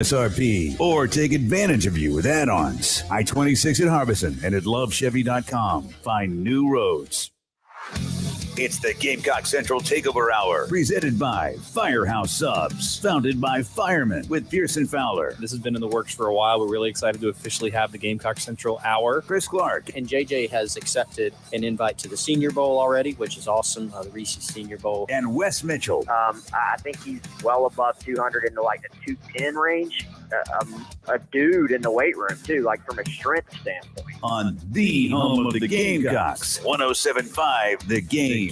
SRP or take advantage of you with add-ons. I-26 at Harbison and at lovechevy.com. Find new roads. It's the Gamecock Central Takeover Hour, presented by Firehouse Subs, founded by firemen with Pearson Fowler. This has been in the works for a while. We're really excited to officially have the Gamecock Central Hour. Chris Clark. And JJ has accepted an invite to the Senior Bowl already, which is awesome, the Reese's Senior Bowl. And Wes Mitchell. I think he's well above 200 into like the 210 range. A dude in the weight room, too, like from a strength standpoint. On the home of the Gamecocks, 107.5 The Game.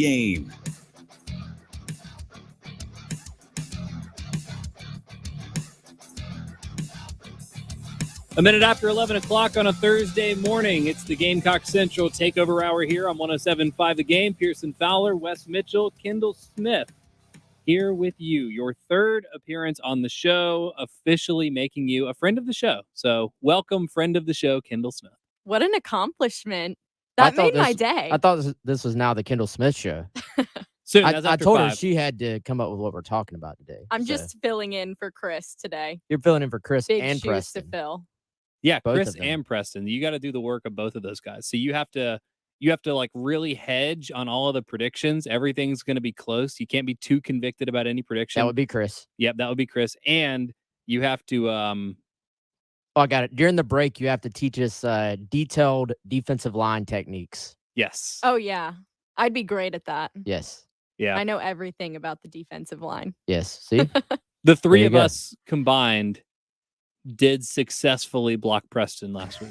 A minute after 11 o'clock on a Thursday morning, it's the Gamecock Central Takeover Hour here on 107.5 The Game. Pearson Fowler, Wes Mitchell, Kendall Smith here with you. Your third appearance on the show, officially making you a friend of the show. So welcome, friend of the show, Kendall Smith. What an accomplishment. That made my day. I thought this was now the Kendall Smith show. Soon, I told her she had to come up with what we're talking about today. I'm just filling in for Chris today. You're filling in for Chris Big and shoes Preston. to fill. Yeah, Both Chris of them. and Preston. You got to do the work of both of those guys. So you have to like really hedge on all of the predictions. Everything's going to be close. You can't be too convicted about any prediction. That would be Chris. Yep, that would be Chris. And you have to Oh, I got it. During the break, you have to teach us detailed defensive line techniques. yes. Oh, yeah. I'd be great at that. Yes. Yeah. I know everything about the defensive line. Yes. See? The three There of you go. us combined did successfully block Preston last week.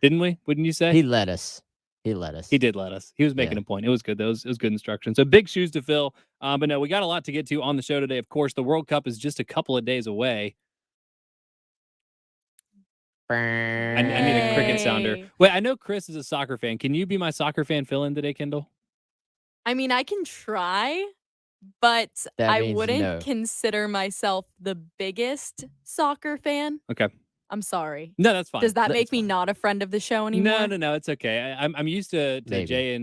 Didn't we? Wouldn't you say? He let us. He let us. He did let us. He was making a point. It was good. It was good instruction. So big shoes to fill. But no, we got a lot to get to on the show today. Of course, the World Cup is just a couple of days away. I need a cricket sounder. Yay. Wait, I know Chris is a soccer fan. Can you be my soccer fan fill-in today, Kendall? I mean, I can try, but That I means wouldn't no. consider myself the biggest soccer fan. Okay. I'm sorry. No, that's fine. Does that That's make me fine. not a friend of the show anymore? No. It's okay. I'm used to Maybe. Jay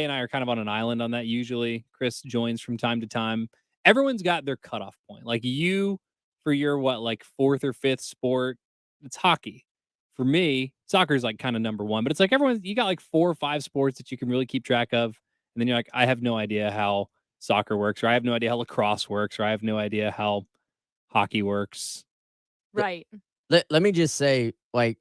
and I are kind of on an island on that usually. Chris joins from time to time. Everyone's got their cutoff point. Like you, for your like fourth or fifth sport, it's hockey. For me, soccer is like kind of number one. But it's like you got like 4 or 5 sports that you can really keep track of. And then you're like, I have no idea how soccer works, or I have no idea how lacrosse works, or I have no idea how hockey works. Right. Let me just say, like,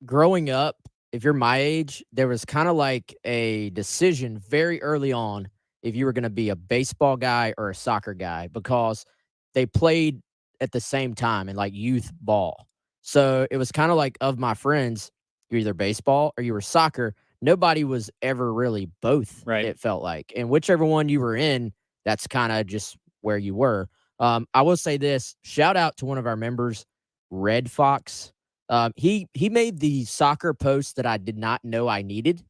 growing up, if you're my age, there was kind of like a decision very early on if you were going to be a baseball guy or a soccer guy, because they played at the same time in like youth ball. So it was kind of like, of my friends, you're either baseball or you were soccer. Nobody was ever really both, Right. It felt like. And whichever one you were in, that's kind of just where you were. I will say this, shout out to one of our members, Red Fox. He made the soccer post that I did not know I needed.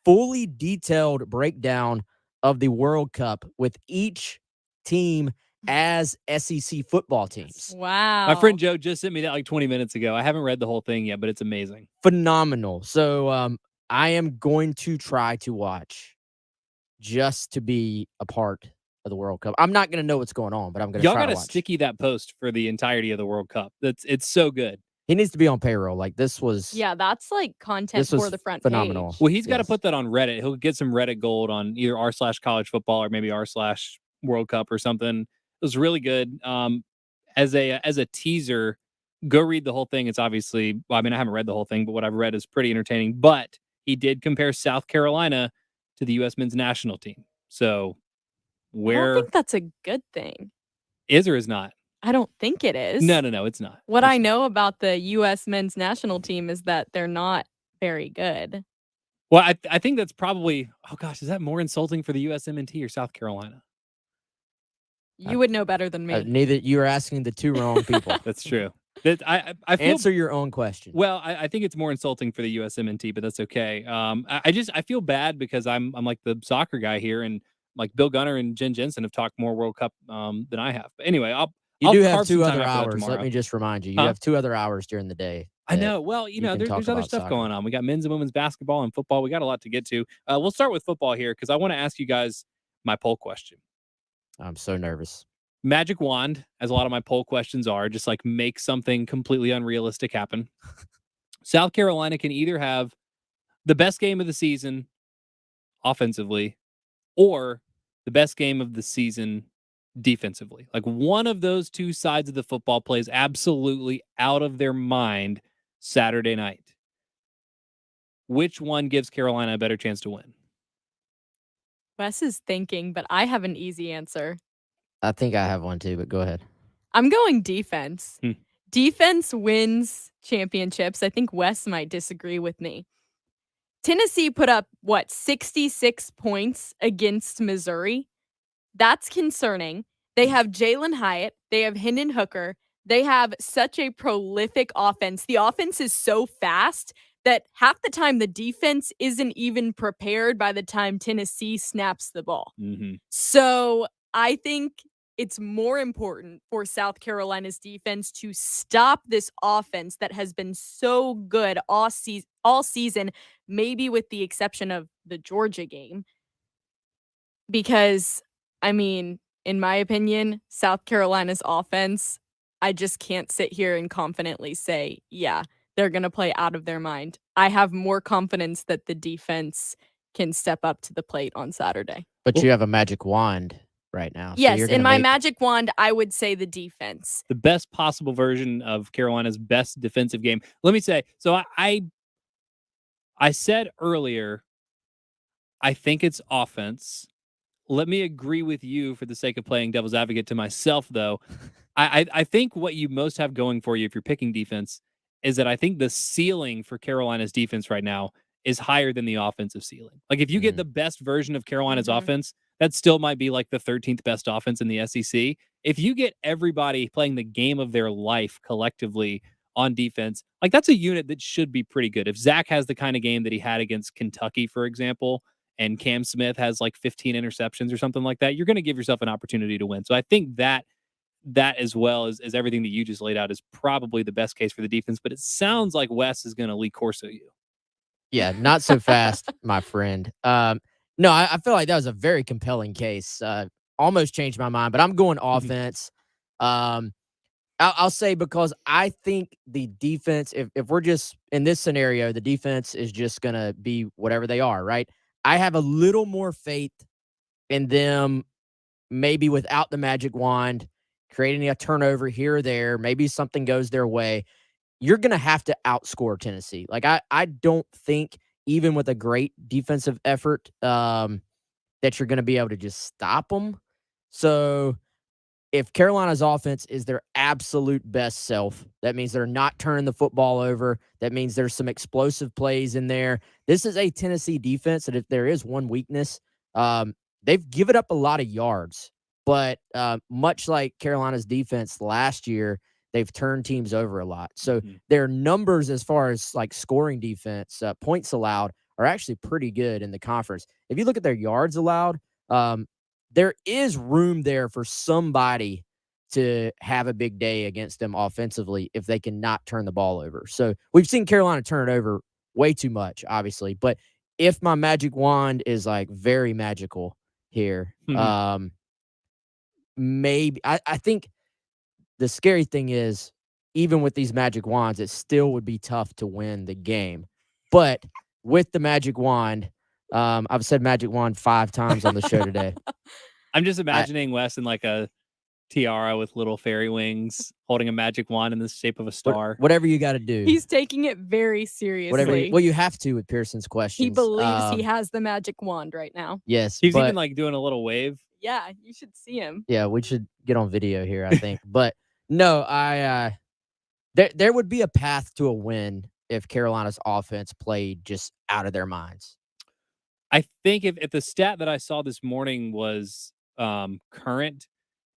Fully detailed breakdown of the World Cup with each team as SEC football teams. Wow. My friend Joe just sent me that like 20 minutes ago. I haven't read the whole thing yet, but it's amazing. Phenomenal. So I am going to try to watch just to be a part of the World Cup. I'm not going to know what's going on, but I'm going to Y'all try got to to watch. sticky that post for the entirety of the World Cup. It's so good. He needs to be on payroll. Like this was Yeah, that's like content This was for the front phenomenal. page. Well, he's got to Yes. put that on Reddit. He'll get some Reddit gold on either r/college football or maybe r/World Cup or something. It was really good. As a teaser, go read the whole thing. It's obviously, well, I mean, I haven't read the whole thing, but what I've read is pretty entertaining. But he did compare South Carolina to the U.S. men's national team. So I don't where think that's a good thing. is or is not? I don't think it is. No, it's not. What It's I not. know about the U.S. men's national team is that they're not very good. Well, I think that's probably, oh gosh, is that more insulting for the USMNT or South Carolina? You would know better than me. neither. You are asking the two wrong people. That's true. I feel, Answer your own question. well, I think it's more insulting for the USMNT, but that's okay. I feel bad because I'm like the soccer guy here, and like Bill Gunner and Jen Jensen have talked more World Cup than I have. But anyway, You I'll do carve have some 2 time other after that hours. Let tomorrow. me just remind you. You Huh? have 2 other hours during the day. I that know. Well, you can there's talk other about stuff soccer. going on. We got men's and women's basketball and football. We got a lot to get to. We'll start with football here because I want to ask you guys my poll question. I'm so nervous. Magic wand, as a lot of my poll questions are, just like make something completely unrealistic happen. South Carolina can either have the best game of the season offensively or the best game of the season defensively. Like one of those two sides of the football plays absolutely out of their mind Saturday night. Which one gives Carolina a better chance to win? Wes is thinking, but I have an easy answer. I think I have one too, but go ahead. I'm going defense. Hmm. Defense wins championships. I think Wes might disagree with me. Tennessee put up, 66 points against Missouri? That's concerning. They have Jalen Hyatt. They have Hendon Hooker. They have such a prolific offense. The offense is so fast that half the time the defense isn't even prepared by the time Tennessee snaps the ball. Mm-hmm. So I think it's more important for South Carolina's defense to stop this offense that has been so good all season, maybe with the exception of the Georgia game. Because, I mean, in my opinion, South Carolina's offense, I just can't sit here and confidently say, yeah, they're going to play out of their mind. I have more confidence that the defense can step up to the plate on Saturday. But you have a magic wand right now. So Yes, you're in gonna my make- magic wand, I would say the defense. The best possible version of Carolina's best defensive game. Let me say, so I said earlier, I think it's offense. Let me agree with you for the sake of playing devil's advocate to myself, though. I think what you most have going for you if you're picking defense is that I think the ceiling for Carolina's defense right now is higher than the offensive ceiling. Like if you get the best version of Carolina's offense, that still might be like the 13th best offense in the SEC. If you get everybody playing the game of their life collectively on defense, like that's a unit that should be pretty good. If Zach has the kind of game that he had against Kentucky, for example, and Cam Smith has like 15 interceptions or something like that, you're going to give yourself an opportunity to win. So I think that as well as everything that you just laid out is probably the best case for the defense, but it sounds like Wes is going to Lee Corso you. Yeah, not so fast, my friend. No, I feel like that was a very compelling case. Almost changed my mind, but I'm going offense. I'll say because I think the defense, if we're just in this scenario, the defense is just going to be whatever they are, right? I have a little more faith in them, maybe without the magic wand, creating a turnover here or there. Maybe something goes their way. You're going to have to outscore Tennessee. Like, I don't think, even with a great defensive effort, that you're going to be able to just stop them. So if Carolina's offense is their absolute best self, that means they're not turning the football over. That means there's some explosive plays in there. This is a Tennessee defense that if there is one weakness, they've given up a lot of yards. But much like Carolina's defense last year, they've turned teams over a lot. So their numbers as far as like scoring defense, points allowed, are actually pretty good in the conference. If you look at their yards allowed, there is room there for somebody to have a big day against them offensively if they cannot turn the ball over. So we've seen Carolina turn it over way too much, obviously. But if my magic wand is like very magical here, maybe I think the scary thing is, even with these magic wands, it still would be tough to win the game. But with the magic wand, I've said magic wand 5 times on the show today. I'm just imagining Wes in like a tiara with little fairy wings, holding a magic wand in the shape of a star. Whatever you got to do. He's taking it very seriously. Well, you have to with Pearson's questions. He believes he has the magic wand right now. Yes. He's even like doing a little wave. Yeah, you should see him. Yeah, we should get on video here, I think. But no, there would be a path to a win if Carolina's offense played just out of their minds. I think if the stat that I saw this morning was current,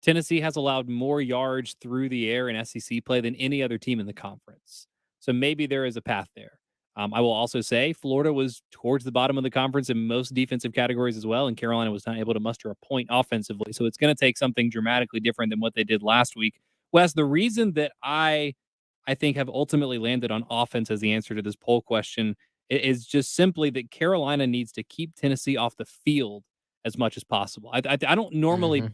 Tennessee has allowed more yards through the air in SEC play than any other team in the conference. So maybe there is a path there. I will also say Florida was towards the bottom of the conference in most defensive categories as well, and Carolina was not able to muster a point offensively. So it's going to take something dramatically different than what they did last week. Wes, the reason that I think have ultimately landed on offense as the answer to this poll question is just simply that Carolina needs to keep Tennessee off the field as much as possible. I don't normally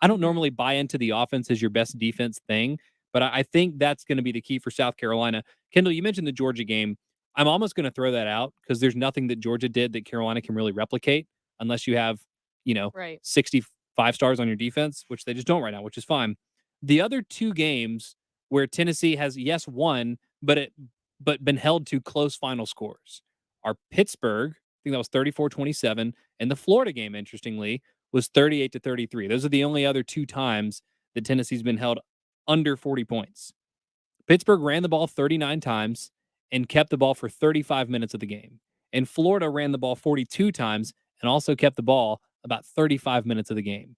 I don't Mhm. normally buy into the offense as your best defense thing, but I think that's going to be the key for South Carolina. Kendall, you mentioned the Georgia game. I'm almost going to throw that out because there's nothing that Georgia did that Carolina can really replicate unless you have, Right. 65 stars on your defense, which they just don't right now, which is fine. The other two games where Tennessee has, yes, won, but been held to close final scores are Pittsburgh, I think that was 34-27, and the Florida game, interestingly, was 38-33. Those are the only other two times that Tennessee's been held under 40 points. Pittsburgh ran the ball 39 times and kept the ball for 35 minutes of the game. And Florida ran the ball 42 times and also kept the ball about 35 minutes of the game.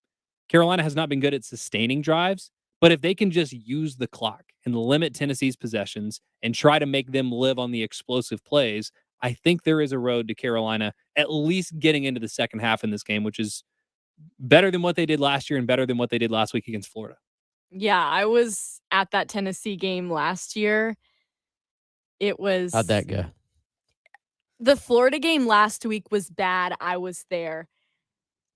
Carolina has not been good at sustaining drives, but if they can just use the clock and limit Tennessee's possessions and try to make them live on the explosive plays, I think there is a road to Carolina at least getting into the second half in this game, which is better than what they did last year and better than what they did last week against Florida. Yeah, I was at that Tennessee game last year. It How'd that was go? the Florida game last week was bad. I was there.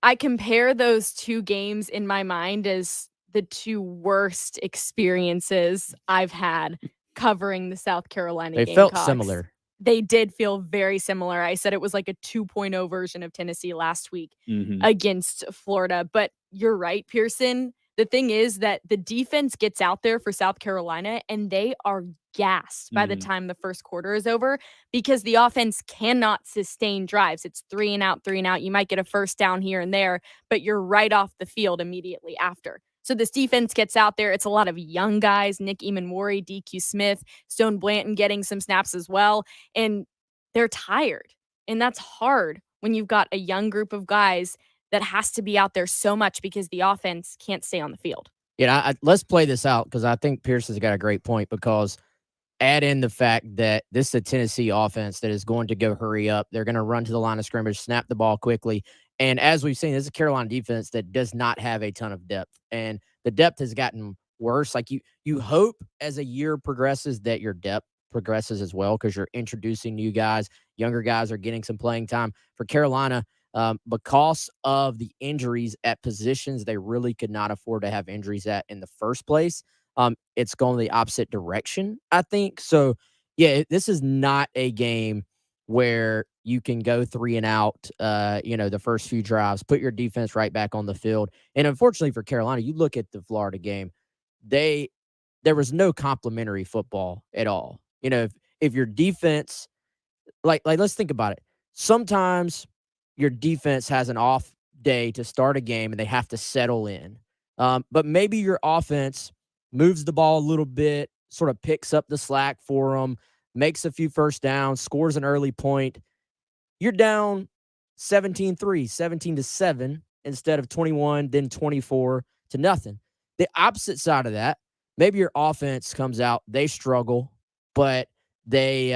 I compare those two games in my mind as the two worst experiences I've had covering the South Carolina They felt Gamecocks. similar. They did feel very similar. I said it was like a 2.0 version of Tennessee last week Mm-hmm. against Florida. But you're right, Pearson. The thing is that the defense gets out there for South Carolina and they are gassed by the Mhm. time the first quarter is over because the offense cannot sustain drives. It's 3 and out. You might get a first down here and there, but you're right off the field immediately after. So this defense gets out there. It's a lot of young guys, Nick Eamon-Morey, DQ Smith, Stone Blanton getting some snaps as well. And they're tired. And that's hard when you've got a young group of guys that has to be out there so much because the offense can't stay on the field. Yeah, let's play this out because I think Pearson's got a great point because add in the fact that this is a Tennessee offense that is going to go hurry up. They're going to run to the line of scrimmage, snap the ball quickly. And as we've seen, this is a Carolina defense that does not have a ton of depth. And the depth has gotten worse. Like you hope as a year progresses that your depth progresses as well because you're introducing new guys. Younger guys are getting some playing time. For Carolina, because of the injuries at positions they really could not afford to have injuries at in the first place, it's going the opposite direction, I think. So, yeah, this is not a game where you can go 3 and out, the first few drives, put your defense right back on the field. And unfortunately for Carolina, you look at the Florida game, there was no complimentary football at all. If your defense, like let's think about it. Sometimes your defense has an off day to start a game and they have to settle in. But maybe your offense moves the ball a little bit, sort of picks up the slack for them, makes a few first downs, scores an early point. You're down 17-3, 17-7 instead of 21, then 24 to nothing. The opposite side of that, maybe your offense comes out, they struggle, but they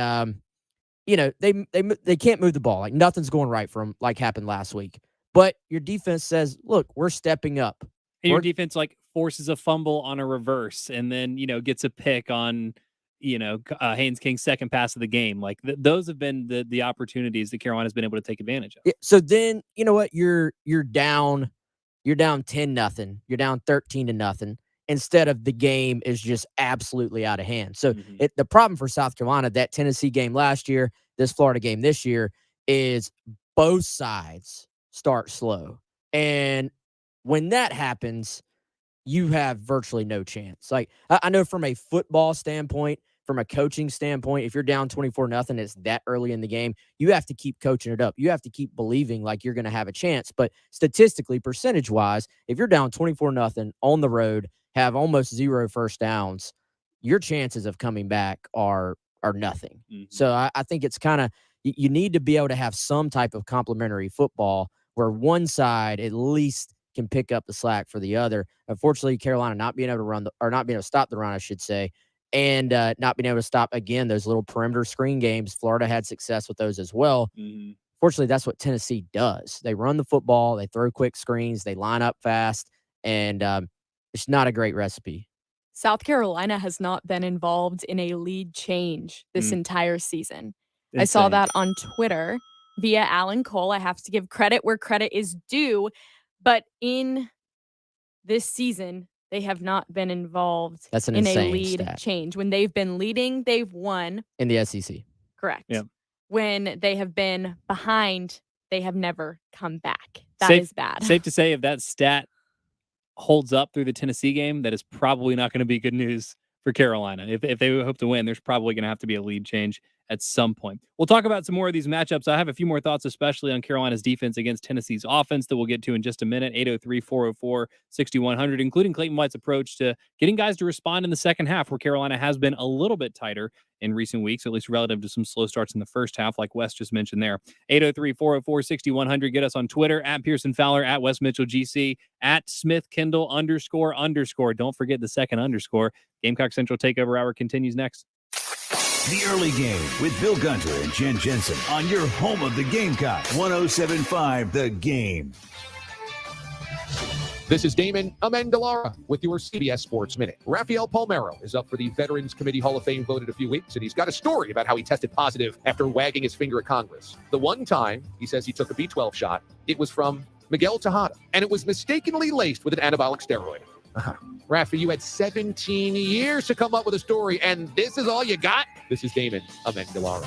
they can't move the ball. Like nothing's going right for them, like happened last week. But your defense says, "Look, we're stepping up." And your defense forces a fumble on a reverse and then, gets a pick on, Haynes King's second pass of the game. Like those have been the opportunities that Carolina's been able to take advantage of. Yeah, so then, you know what? You're down 10-0. You're down 13-0 instead of the game is just absolutely out of hand. So Mhm. the problem for South Carolina, that Tennessee game last year, this Florida game this year, is both sides start slow. And when that happens, you have virtually no chance. Like I know from a football standpoint, from a coaching standpoint, if you're down 24-0, it's that early in the game, you have to keep coaching it up. You have to keep believing like you're going to have a chance. But statistically, percentage wise, if you're down 24-0 on the road, have almost 0 first downs, your chances of coming back are nothing. Mhm. So I think it's kind of you need to be able to have some type of complementary football where one side at least can pick up the slack for the other. Unfortunately, Carolina not being able to not being able to stop the run, I should say, and not being able to stop again those little perimeter screen games. Florida had success with those as well. Mhm. Fortunately, that's what Tennessee does. They run the football, they throw quick screens, they line up fast, and it's not a great recipe. South Carolina has not been involved in a lead change this Mm. entire season. I saw Insane. that on Twitter via Alan Cole. I have to give credit where credit is due, but in this season, they have not been involved That's an in a insane lead stat. change. When they've been leading, they've won. In the SEC. Correct. Yeah. When they have been behind, they have never come back. That is bad. Safe to say, if that stat holds up through the Tennessee game, that is probably not going to be good news for Carolina. If they hope to win, there's probably going to have to be a lead change at some point. We'll talk about some more of these matchups. I have a few more thoughts, especially on Carolina's defense against Tennessee's offense, that we'll get to in just a minute. 803-404-6100, including Clayton White's approach to getting guys to respond in the second half, where Carolina has been a little bit tighter in recent weeks, at least relative to some slow starts in the first half, like Wes just mentioned there. 803-404-6100. Get us on Twitter, at Pearson Fowler, at Wes Mitchell GC, at Smith Kendall __. Don't forget the second underscore. Gamecock Central Takeover Hour continues next. The Early Game with Bill Gunter and Jen Jensen on your home of the Gamecock, 107.5 The Game. This is Damon Amendolara with your CBS Sports Minute. Rafael Palmeiro is up for the Veterans Committee Hall of Fame vote in a few weeks, and he's got a story about how he tested positive after wagging his finger at Congress. The one time he says he took a B12 shot, it was from Miguel Tejada, and it was mistakenly laced with an anabolic steroid. Rafa, you had 17 years to come up with a story, and this is all you got? This is Damon Amendolara.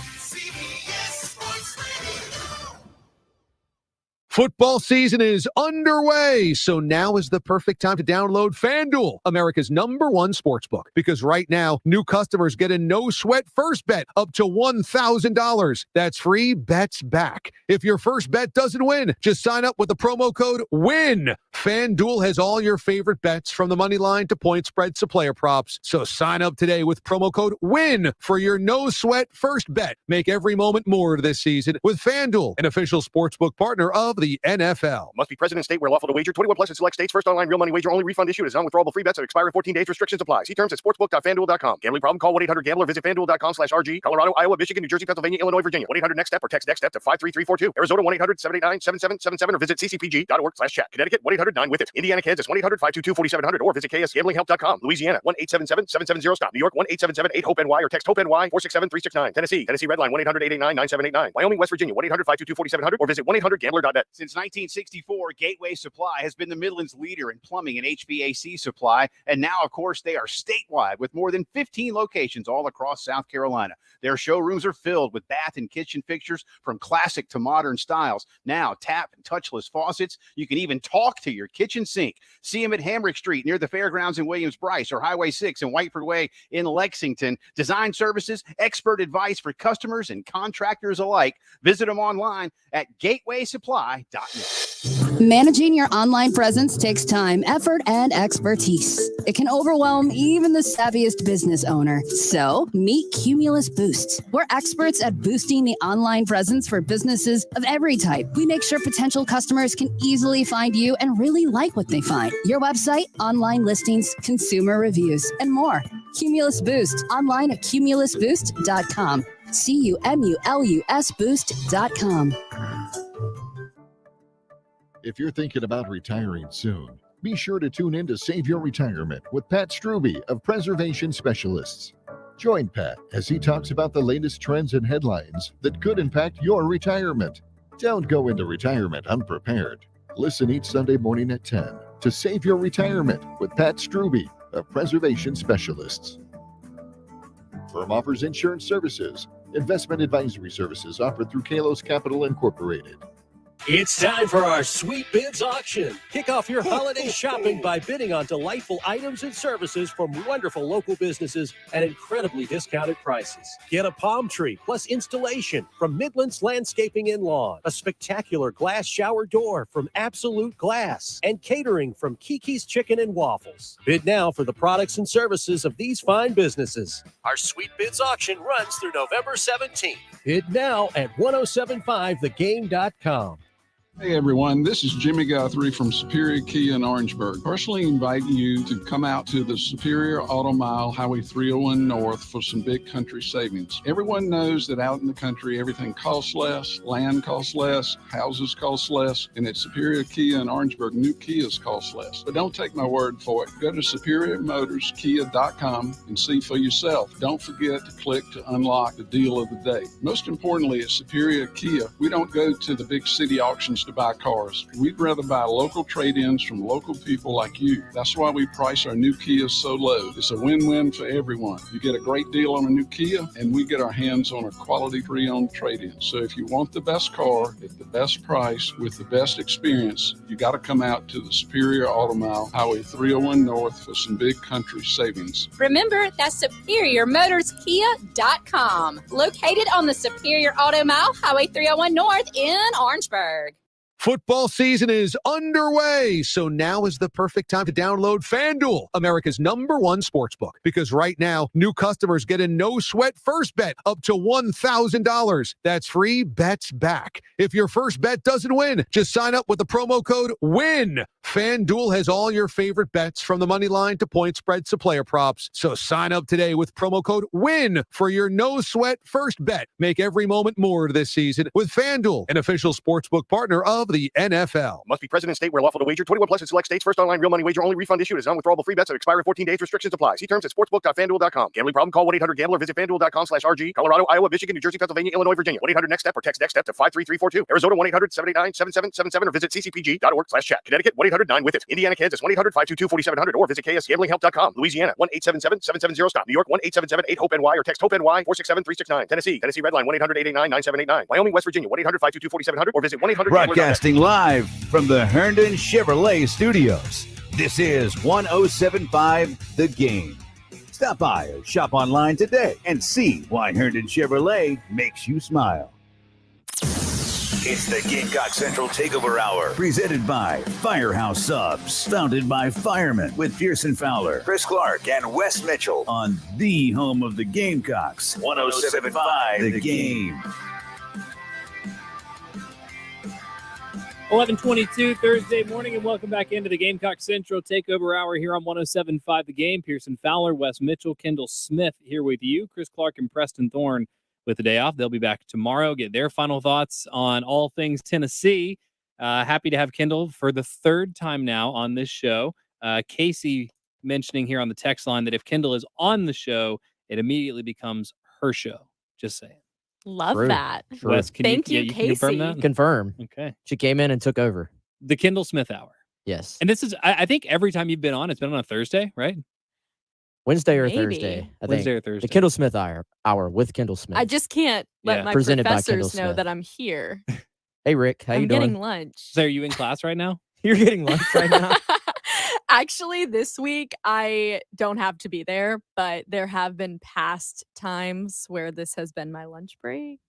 Football season is underway, so now is the perfect time to download FanDuel, America's #1 sportsbook. Because right now, new customers get a no-sweat first bet up to $1,000. That's free bets back. If your first bet doesn't win, just sign up with the promo code WIN. FanDuel has all your favorite bets, from the money line to point spreads to player props. So sign up today with promo code WIN for your no-sweat first bet. Make every moment more this season with FanDuel, an official sportsbook partner of the NFL. Must be present in state where lawful to wager. 21 plus in select states. First online real money wager only. Refund issued as non-withdrawable free bets that expire in 14 days. Restrictions apply. See terms at sportsbook.fanduel.com. Gambling problem? Call 1-800-GAMBLER. Visit fanduel.com/RG. Colorado, Iowa, Michigan, New Jersey, Pennsylvania, Illinois, Virginia. 1-800-NEXT-STEP or text NEXT-STEP to 53342. Arizona, 1-800-789-7777 or visit ccpg.org/chat. Connecticut, 1-800-9-WITH-IT. Indiana, Kansas, 1-800-522-4700 or visit ksgamblinghelp.com. Louisiana, 1-877-770-STOP. New York, 1-877-8-HOPE-NY or text HOPE-NY 467-369. Tennessee Redline, 1-800-889-9789. Wyoming, West Virginia, 1-800-522-4700 or visit 1-800-GAMBLER.net. Since 1964, Gateway Supply has been the Midland's leader in plumbing and HVAC supply, and now, of course, they are statewide with more than 15 locations all across South Carolina. Their showrooms are filled with bath and kitchen fixtures from classic to modern styles. Now, tap and touchless faucets. You can even talk to your kitchen sink. See them at Hamrick Street near the Fairgrounds in Williams-Brice, or Highway 6 and Whiteford Way in Lexington. Design services, expert advice for customers and contractors alike. Visit them online at gatewaysupply.net. Managing your online presence takes time, effort, and expertise. It can overwhelm even the savviest business owner. So, meet Cumulus Boost. We're experts at boosting the online presence for businesses of every type. We make sure potential customers can easily find you and really like what they find. Your website, online listings, consumer reviews, and more. Cumulus Boost. Online at cumulusboost.com. CUMULUS Boost.com. If you're thinking about retiring soon, be sure to tune in to Save Your Retirement with Pat Struby of Preservation Specialists. Join Pat as he talks about the latest trends and headlines that could impact your retirement. Don't go into retirement unprepared. Listen each Sunday morning at 10 to Save Your Retirement with Pat Struby of Preservation Specialists. Firm offers insurance services. Investment advisory services offered through Kalos Capital Incorporated. It's time for our Sweet Bids auction. Kick off your holiday shopping by bidding on delightful items and services from wonderful local businesses at incredibly discounted prices. Get a palm tree plus installation from Midlands Landscaping and Lawn, a spectacular glass shower door from Absolute Glass, and catering from Kiki's Chicken and Waffles. Bid now for the products and services of these fine businesses. Our Sweet Bids auction runs through November 17th. Bid now at 1075thegame.com. Hey everyone, this is Jimmy Guthrie from Superior Kia in Orangeburg. Personally invite you to come out to the Superior Auto Mile, Highway 301 North for some big country savings. Everyone knows that out in the country, everything costs less, land costs less, houses cost less, and at Superior Kia in Orangeburg, new Kias cost less. But don't take my word for it. Go to SuperiorMotorsKia.com and see for yourself. Don't forget to click to unlock the deal of the day. Most importantly, at Superior Kia, we don't go to the big city auctions to buy cars. We'd rather buy local trade-ins from local people like you. That's why we price our new Kias so low. It's a win-win for everyone. You get a great deal on a new Kia, and we get our hands on a quality pre-owned trade-in. So if you want the best car at the best price with the best experience, you got to come out to the Superior Auto Mile, Highway 301 North for some big country savings. Remember, that's SuperiorMotorsKia.com. Located on the Superior Auto Mile, Highway 301 North in Orangeburg. Football season is underway, so now is the perfect time to download FanDuel, America's #1 sportsbook. Because right now, new customers get a no-sweat first bet up to $1,000. That's free bets back. If your first bet doesn't win, just sign up with the promo code WIN. FanDuel has all your favorite bets from the money line to point spreads to player props. So sign up today with promo code WIN for your no-sweat first bet. Make every moment more this season with FanDuel, an official sportsbook partner of the NFL. Must be present in state where lawful to wager. 21 plus in select states. First online real money wager. Only refund issued as non-withdrawable free bets that expire in 14 days. Restrictions apply. See terms at sportsbook.fanduel.com. Gambling problem? Call 1-800-GAMBLER. Visit fanduel.com/RG. Colorado, Iowa, Michigan, New Jersey, Pennsylvania, Illinois, Virginia. 1-800-NEXT-STEP or text NEXT-STEP to 53342. Arizona 1-800-789-7777 or visit ccpg.org/chat. Connecticut 1-800-9-WITH-IT. Indiana, Kansas 1-800-522-4700 or visit ksgamblinghelp.com. Louisiana 1-877-770-STOP. New York 1-877-8-HOPE-NY or text HOPE-NY 467-369. Tennessee Redline 1-800-889-9789. Wyoming, West Virginia 1-800-522-4700 or visit 1-800. Broadcasting live from the Herndon Chevrolet Studios. This is 107.5 The Game. Stop by or shop online today and see why Herndon Chevrolet makes you smile. It's the Gamecock Central Takeover Hour, presented by Firehouse Subs, founded by firemen with Pearson Fowler, Chris Clark, and Wes Mitchell on the home of the Gamecocks, 107.5 The Game. 11:22 Thursday morning, and welcome back into the Gamecock Central Takeover Hour here on 107.5 The Game. Pearson Fowler, Wes Mitchell, Kendall Smith here with you. Chris Clark and Preston Thorne with the day off. They'll be back tomorrow, get their final thoughts on all things Tennessee. Happy to have Kendall for the third time now on this show. Casey mentioning here on the text line that if Kendall is on the show, it immediately becomes her show. Just saying. Love True. that. True. Wes, Thank you, can Casey. confirm that? Confirm. Okay. She came in and took over. The Kendall Smith Hour. Yes. And this is, I think every time you've been on, it's been on a Thursday, right? Wednesday or Maybe. Thursday. I think. Wednesday or Thursday. The Kendall Smith hour with Kendall Smith. I just can't let Yeah. my Presented by professors Kendall know Smith. that I'm here. Hey, Rick. How you I'm doing? getting lunch. So are you in class right now? You're getting lunch right now? Actually, this week I don't have to be there, but there have been past times where this has been my lunch break.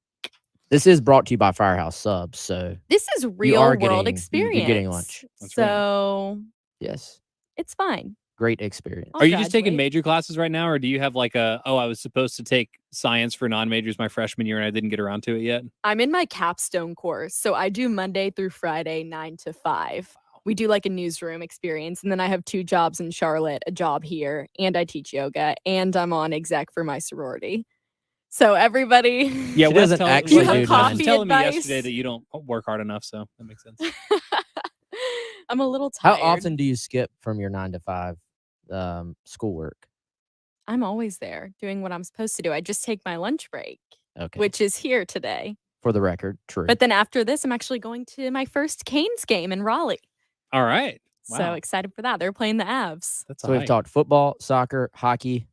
This is brought to you by Firehouse Subs, so This is you real are world getting, experience. You're getting lunch. That's right. So Yes. it's fine. Great experience. I'll Are you just taking graduate. major classes right now, or do you have like I was supposed to take science for non-majors my freshman year and I didn't get around to it yet? I'm in my capstone course. So I do Monday through Friday, 9 to 5. We do like a newsroom experience. And then I have 2 jobs in Charlotte, a job here, and I teach yoga, and I'm on exec for my sorority. So everybody, Yeah, She Wes doesn't tell- actually Wes do was none. telling me Coffee yesterday advice? that you don't work hard enough, so that makes sense. I'm a little How tired. often do you skip from your 9 to 5 schoolwork? I'm always there doing what I'm supposed to do. I just take my lunch break, Okay. which is here today. For the record, true. But then after this, I'm actually going to my first Canes game in Raleigh. All right. So Wow. excited for that. They're playing the Avs. That's so we've high. talked football, soccer, hockey.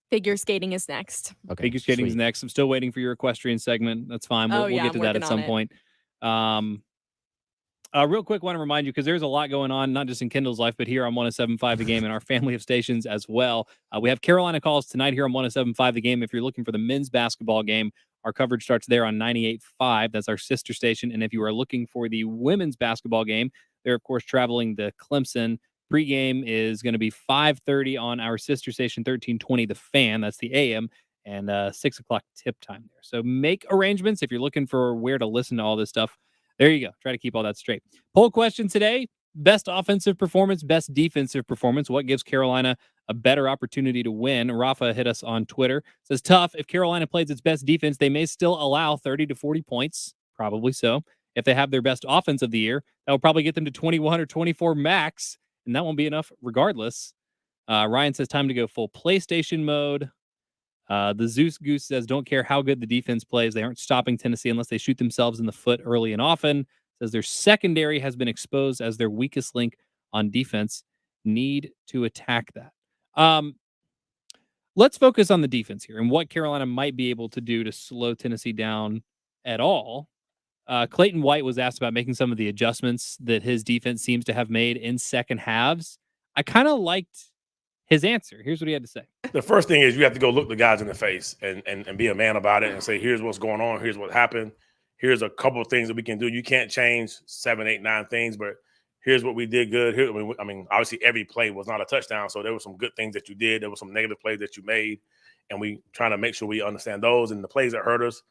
Figure skating is next. Okay. Figure skating's sweet. next. I'm still waiting for your equestrian segment. That's fine. We'll, Oh, we'll yeah, get to I'm that at working some on it. point. Real quick, want to remind you, because there's a lot going on, not just in Kendall's life, but here on 107.5 The Game and our family of stations as well. We have Carolina calls tonight here on 107.5 The Game. If you're looking for the men's basketball game, our coverage starts there on 98.5. That's our sister station. And if you are looking for the women's basketball game, they're, of course, traveling to Clemson. Pregame is going to be 5:30 on our sister station, 1320 The Fan. That's the AM. And 6 o'clock tip time there. So make arrangements if you're looking for where to listen to all this stuff. There you go. Try to keep all that straight. Poll question today: best offensive performance, best defensive performance. What gives Carolina a better opportunity to win? Rafa hit us on Twitter. Says, tough. If Carolina plays its best defense, they may still allow 30 to 40 points. Probably so. If they have their best offense of the year, that will probably get them to 21 or 24 max, and that won't be enough regardless. Ryan says, time to go full PlayStation mode. The Zeus Goose says, don't care how good the defense plays. They aren't stopping Tennessee unless they shoot themselves in the foot early and often. Says their secondary has been exposed as their weakest link on defense. Need to attack that. Let's focus on the defense here and what Carolina might be able to do to slow Tennessee down at all. Clayton White was asked about making some of the adjustments that his defense seems to have made in second halves. I kind of liked his answer. Here's what he had to say. The first thing is you have to go look the guys in the face and be a man about it and say, here's what's going on. Here's what happened. Here's a couple of things that we can do. You can't change 7, 8, 9 things, but here's what we did good. Here, I mean, obviously every play was not a touchdown, so there were some good things that you did. There were some negative plays that you made, and we trying to make sure we understand those. And the plays that hurt us,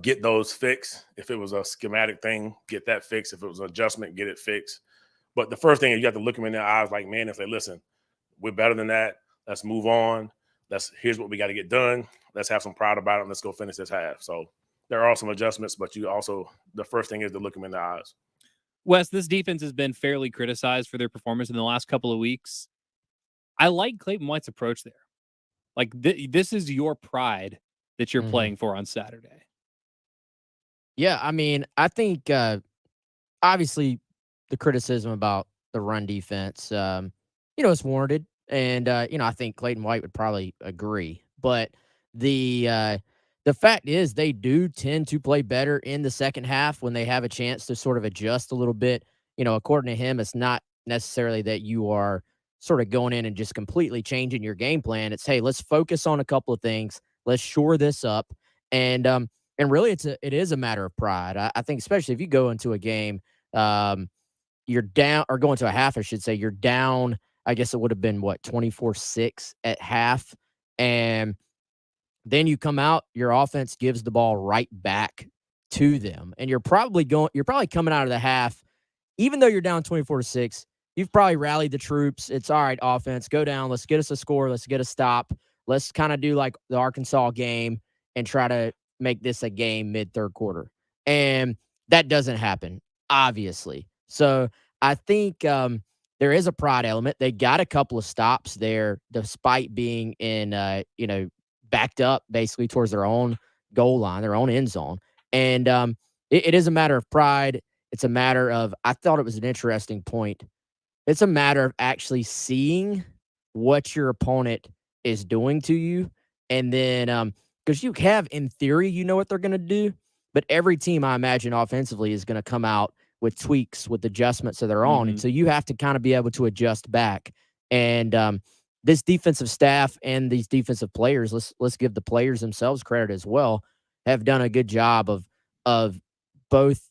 get those fixed. If it was a schematic thing, get that fixed. If it was an adjustment, get it fixed. But the first thing is you have to look them in their eyes like man and say, listen, we're better than that. Let's move on. Here's what we got to get done. Let's have some pride about it. Let's go finish this half. So there are some adjustments, but the first thing is to look them in the eyes. Wes, this defense has been fairly criticized for their performance in the last couple of weeks. I like Clayton White's approach there. Like this is your pride that you're playing for on Saturday. Yeah, I mean, I think obviously the criticism about the run defense, it's warranted. And, I think Clayton White would probably agree. But the fact is they do tend to play better in the second half when they have a chance to sort of adjust a little bit. According to him, it's not necessarily that you are sort of going in and just completely changing your game plan. It's, hey, let's focus on a couple of things. Let's shore this up. And really it is a matter of pride. I think especially if you go into a game, you're down, or go into a half, I should say, you're down. I guess it would have been 24-6 at half. And then you come out, your offense gives the ball right back to them. And you're probably coming out of the half, even though you're down 24-6, you've probably rallied the troops. It's all right, offense, go down. Let's get us a score. Let's get a stop. Let's kind of do like the Arkansas game and try to make this a game mid-third quarter. And that doesn't happen, obviously. So I think there is a pride element. They got a couple of stops there despite being in, backed up basically towards their own goal line, their own end zone. And it is a matter of pride. It's a matter of, I thought it was an interesting point. It's a matter of actually seeing what your opponent is doing to you. And then, because you have, in theory, you know what they're going to do. But every team, I imagine, offensively is going to come out with tweaks, with adjustments of their own. And so you have to kind of be able to adjust back. And this defensive staff and these defensive players, let's give the players themselves credit as well, have done a good job of both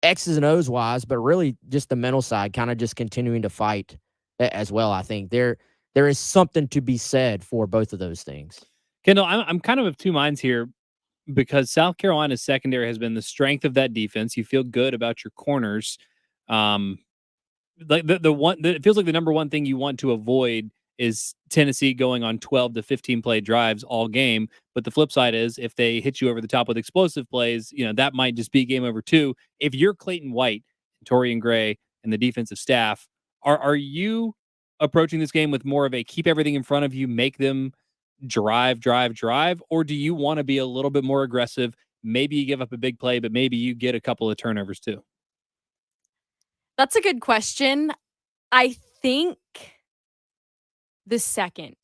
X's and O's wise, but really just the mental side, kind of just continuing to fight as well. I think there is something to be said for both of those things. Kendall, I'm kind of two minds here because South Carolina's secondary has been the strength of that defense. You feel good about your corners. Like it feels like the number one thing you want to avoid is Tennessee going on 12 to 15 play drives all game. But the flip side is if they hit you over the top with explosive plays, that might just be game over too. If you're Clayton White, Torian Gray, and the defensive staff, are you approaching this game with more of a keep everything in front of you, make them drive, or do you want to be a little bit more aggressive? Maybe you give up a big play, but maybe you get a couple of turnovers too. That's a good question. I think the second.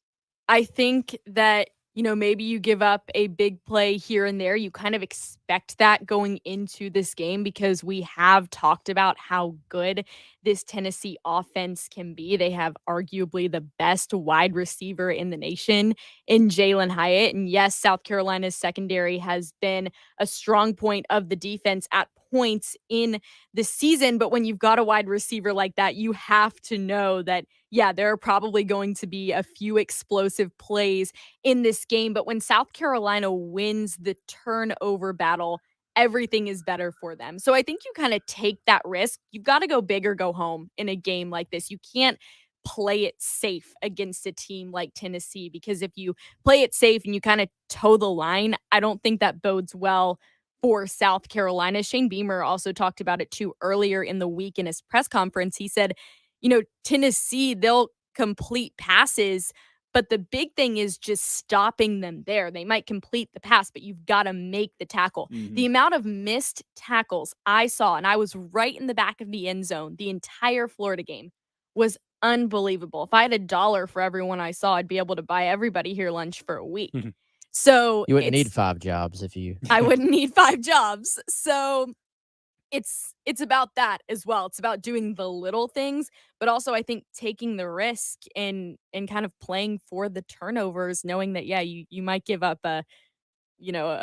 I think that, maybe you give up a big play here and there. You kind of expect that going into this game because we have talked about how good this Tennessee offense can be. They have arguably the best wide receiver in the nation in Jalen Hyatt. And yes, South Carolina's secondary has been a strong point of the defense at points in the season. But when you've got a wide receiver like that, you have to know that, yeah, there are probably going to be a few explosive plays in this game. But when South Carolina wins the turnover battle, everything is better for them. So I think you kind of take that risk. You've got to go big or go home in a game like this. You can't play it safe against a team like Tennessee, because if you play it safe and you kind of toe the line, I don't think that bodes well for South Carolina. Shane Beamer also talked about it too earlier in the week in his press conference. He said, Tennessee, they'll complete passes, But the big thing is just stopping them there. They might complete the pass, but you've got to make the tackle. The amount of missed tackles I saw, and I was right in the back of the end zone the entire Florida game, was unbelievable. If I had $1 for everyone I saw, I'd be able to buy everybody here lunch for a week. So You wouldn't need 5 jobs if you. I wouldn't need 5 jobs. So it's about that as well. It's about doing the little things, but also I think taking the risk and kind of playing for the turnovers, knowing that you might give up a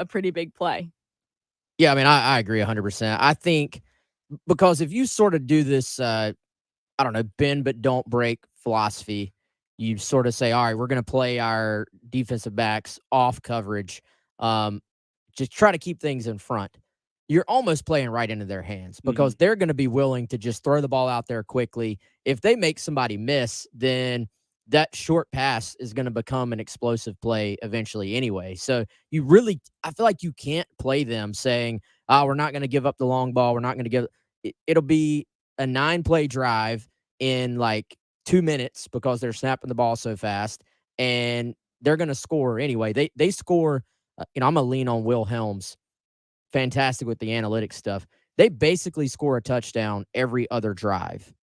pretty big play. Yeah, I mean, I agree 100%. I think because if you sort of do this, I don't know, bend but don't break philosophy, you sort of say, all right, we're going to play our defensive backs off coverage, just try to keep things in front. You're almost playing right into their hands because they're going to be willing to just throw the ball out there quickly. If they make somebody miss, then that short pass is going to become an explosive play eventually anyway. So I feel like you can't play them saying, we're not going to give up the long ball. We're not going to give it'll be a 9-play drive in like 2 minutes because they're snapping the ball so fast and they're going to score anyway. They score, I'm going to lean on Will Helms. Fantastic with the analytics stuff. They basically score a touchdown every other drive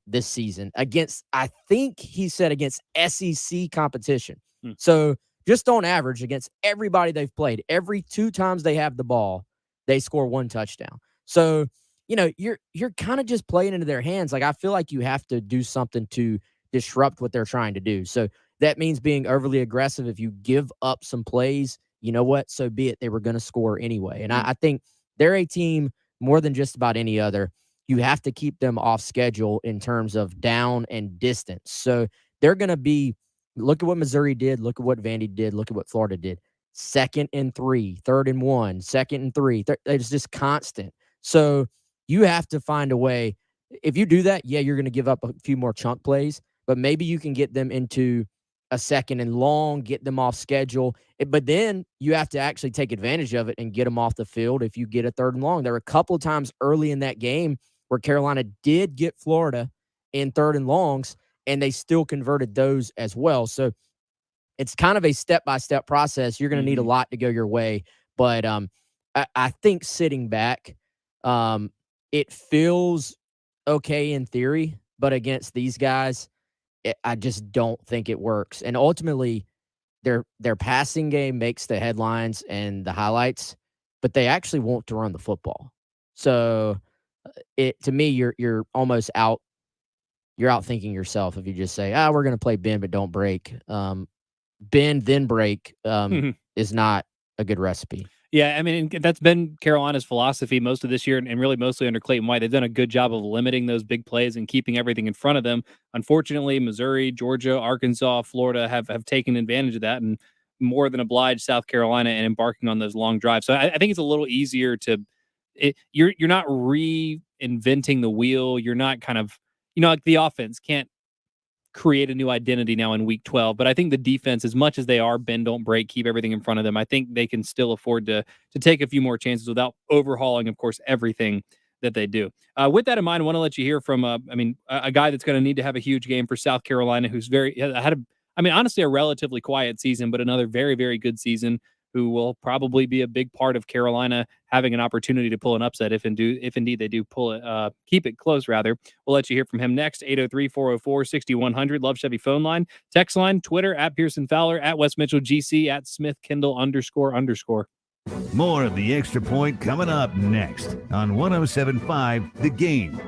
this season against, I think he said against SEC competition. So just on average against everybody they've played, every 2 times they have the ball, they score 1 touchdown. So, you're kind of just playing into their hands. Like, I feel like you have to do something to disrupt what they're trying to do. So that means being overly aggressive. If you give up some plays, you know what? So be it. They were going to score anyway. And I think they're a team more than just about any other. You have to keep them off schedule in terms of down and distance. So they're going to be, look at what Missouri did. Look at what Vandy did. Look at what Florida did. 2nd and 3, 3rd and 1, 2nd and 3. It's just constant. So you have to find a way. If you do that, you're going to give up a few more chunk plays, but maybe you can get them into a 2nd and long, get them off schedule. But then you have to actually take advantage of it and get them off the field if you get a 3rd and long. There were a couple of times early in that game where Carolina did get Florida in 3rd and longs, and they still converted those as well. So it's kind of a step-by-step process. You're going to need a lot to go your way. But I think sitting back, it feels okay in theory, but against these guys, I just don't think it works. And ultimately, their passing game makes the headlines and the highlights, but they actually want to run the football. So to me, you're almost out. You're out thinking yourself if you just say, we're going to play bend but don't break. Bend then break is not a good recipe. Yeah, I mean, that's been Carolina's philosophy most of this year and really mostly under Clayton White. They've done a good job of limiting those big plays and keeping everything in front of them. Unfortunately, Missouri, Georgia, Arkansas, Florida have taken advantage of that and more than obliged South Carolina in embarking on those long drives. So I think it's a little easier you're not reinventing the wheel. You're not kind of, like the offense can't create a new identity now in week 12. But I think the defense, as much as they are bend, don't break, keep everything in front of them, I think they can still afford to take a few more chances without overhauling, of course, everything that they do. With that in mind, I want to let you hear from, a guy that's going to need to have a huge game for South Carolina, who's honestly a relatively quiet season, but another very, very good season, who will probably be a big part of Carolina having an opportunity to pull an upset if indeed they do pull it, keep it close, rather. We'll let you hear from him next. 803-404-6100, Love Chevy phone line, text line, Twitter, at Pearson Fowler, at Wes Mitchell GC, at Smith Kindle __. More of the Extra Point coming up next on 107.5 The Game.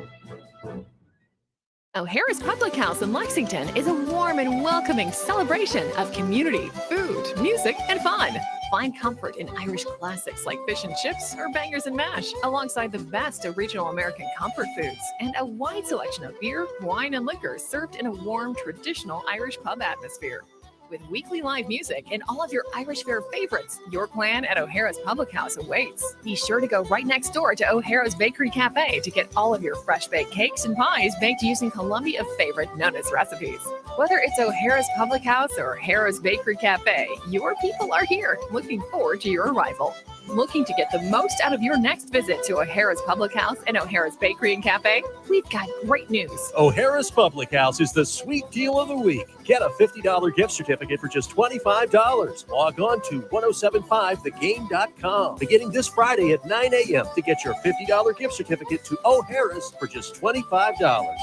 O'Hara's Public House in Lexington is a warm and welcoming celebration of community, food, music, and fun. Find comfort in Irish classics like fish and chips or bangers and mash, alongside the best of regional American comfort foods and a wide selection of beer, wine, and liquor served in a warm, traditional Irish pub atmosphere. With weekly live music and all of your Irish fare favorites, your plan at O'Hara's Public House awaits. Be sure to go right next door to O'Hara's Bakery Cafe to get all of your fresh baked cakes and pies baked using Columbia favorite Nona's recipes. Whether it's O'Hara's Public House or O'Hara's Bakery Cafe, your people are here, looking forward to your arrival. Looking to get the most out of your next visit to O'Hara's Public House and O'Hara's Bakery and Cafe? We've got great news. O'Hara's Public House is the sweet deal of the week. Get a $50 gift certificate for just $25. Log on to 1075thegame.com beginning this Friday at 9 a.m. to get your $50 gift certificate to O'Hara's for just $25.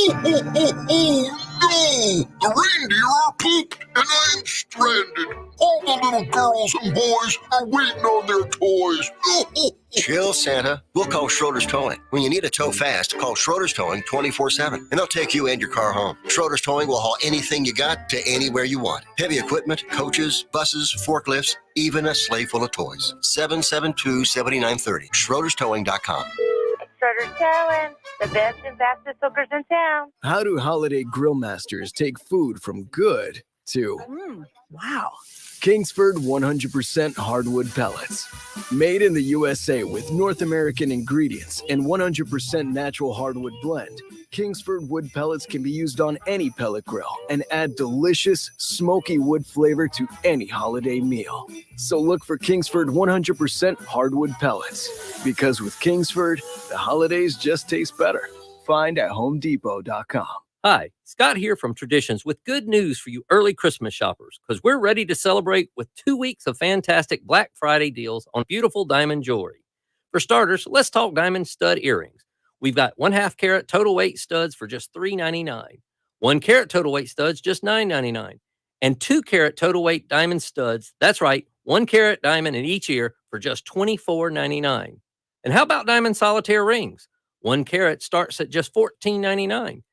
Oh, no! The reindeer are pooped and I'm stranded. All the little girls and boys are waiting on their toys. Chill, Santa. We'll call Schroeder's Towing. When you need a tow fast, call Schroeder's Towing 24/7, and they'll take you and your car home. Schroeder's Towing will haul anything you got to anywhere you want. Heavy equipment, coaches, buses, forklifts, even a sleigh full of toys. 772-7930. SchroedersTowing.com. Schroeder's Towing, the best and fastest hookers in town. How do holiday grill masters take food from good to Wow. Kingsford 100% hardwood pellets? Made in the USA with North American ingredients and 100% natural hardwood blend, Kingsford wood pellets can be used on any pellet grill and add delicious, smoky wood flavor to any holiday meal. So look for Kingsford 100% hardwood pellets, because with Kingsford, the holidays just taste better. Find at HomeDepot.com. Hi, Scott here from Traditions with good news for you early Christmas shoppers, because we're ready to celebrate with 2 weeks of fantastic Black Friday deals on beautiful diamond jewelry. For starters, let's talk diamond stud earrings. We've got 1/2 carat total weight studs for just $3.99, 1 carat total weight studs just $9.99, and 2 carat total weight diamond studs, that's right, 1 carat diamond in each ear for just $24.99. And how about diamond solitaire rings? 1 carat starts at just $14.99.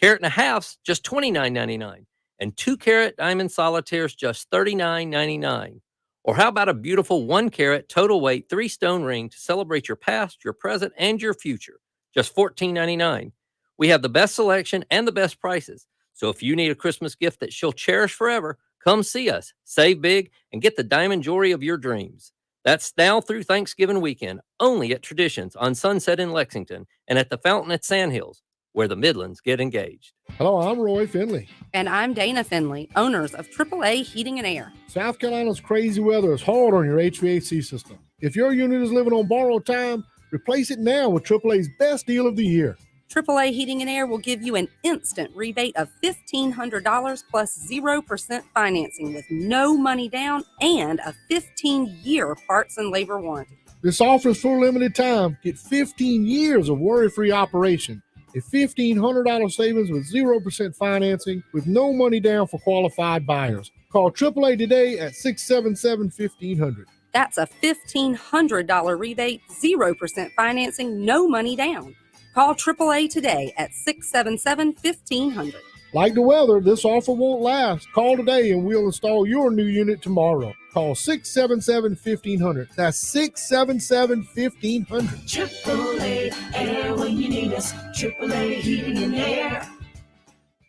Carat and a half's just $29.99, and 2 carat diamond solitaires just $39.99. Or how about a beautiful 1 carat total weight 3-stone ring to celebrate your past, your present, and your future? Just $14.99. We have the best selection and the best prices. So if you need a Christmas gift that she'll cherish forever, come see us, save big, and get the diamond jewelry of your dreams. That's now through Thanksgiving weekend, only at Traditions on Sunset in Lexington and at the Fountain at Sandhills, where the Midlands get engaged. Hello, I'm Roy Finley. And I'm Dana Finley, owners of AAA Heating and Air. South Carolina's crazy weather is hard on your HVAC system. If your unit is living on borrowed time, replace it now with AAA's best deal of the year. AAA Heating and Air will give you an instant rebate of $1,500 plus 0% financing with no money down and a 15-year parts and labor warranty. This offer is for a limited time. Get 15 years of worry-free operation. A $1,500 savings with 0% financing with no money down for qualified buyers. Call AAA today at 677-1500. That's a $1,500 rebate, 0% financing, no money down. Call AAA today at 677-1500. Like the weather, this offer won't last. Call today and we'll install your new unit tomorrow. Call 677-1500. That's 677-1500. AAA Air when you need us. AAA Heating and Air.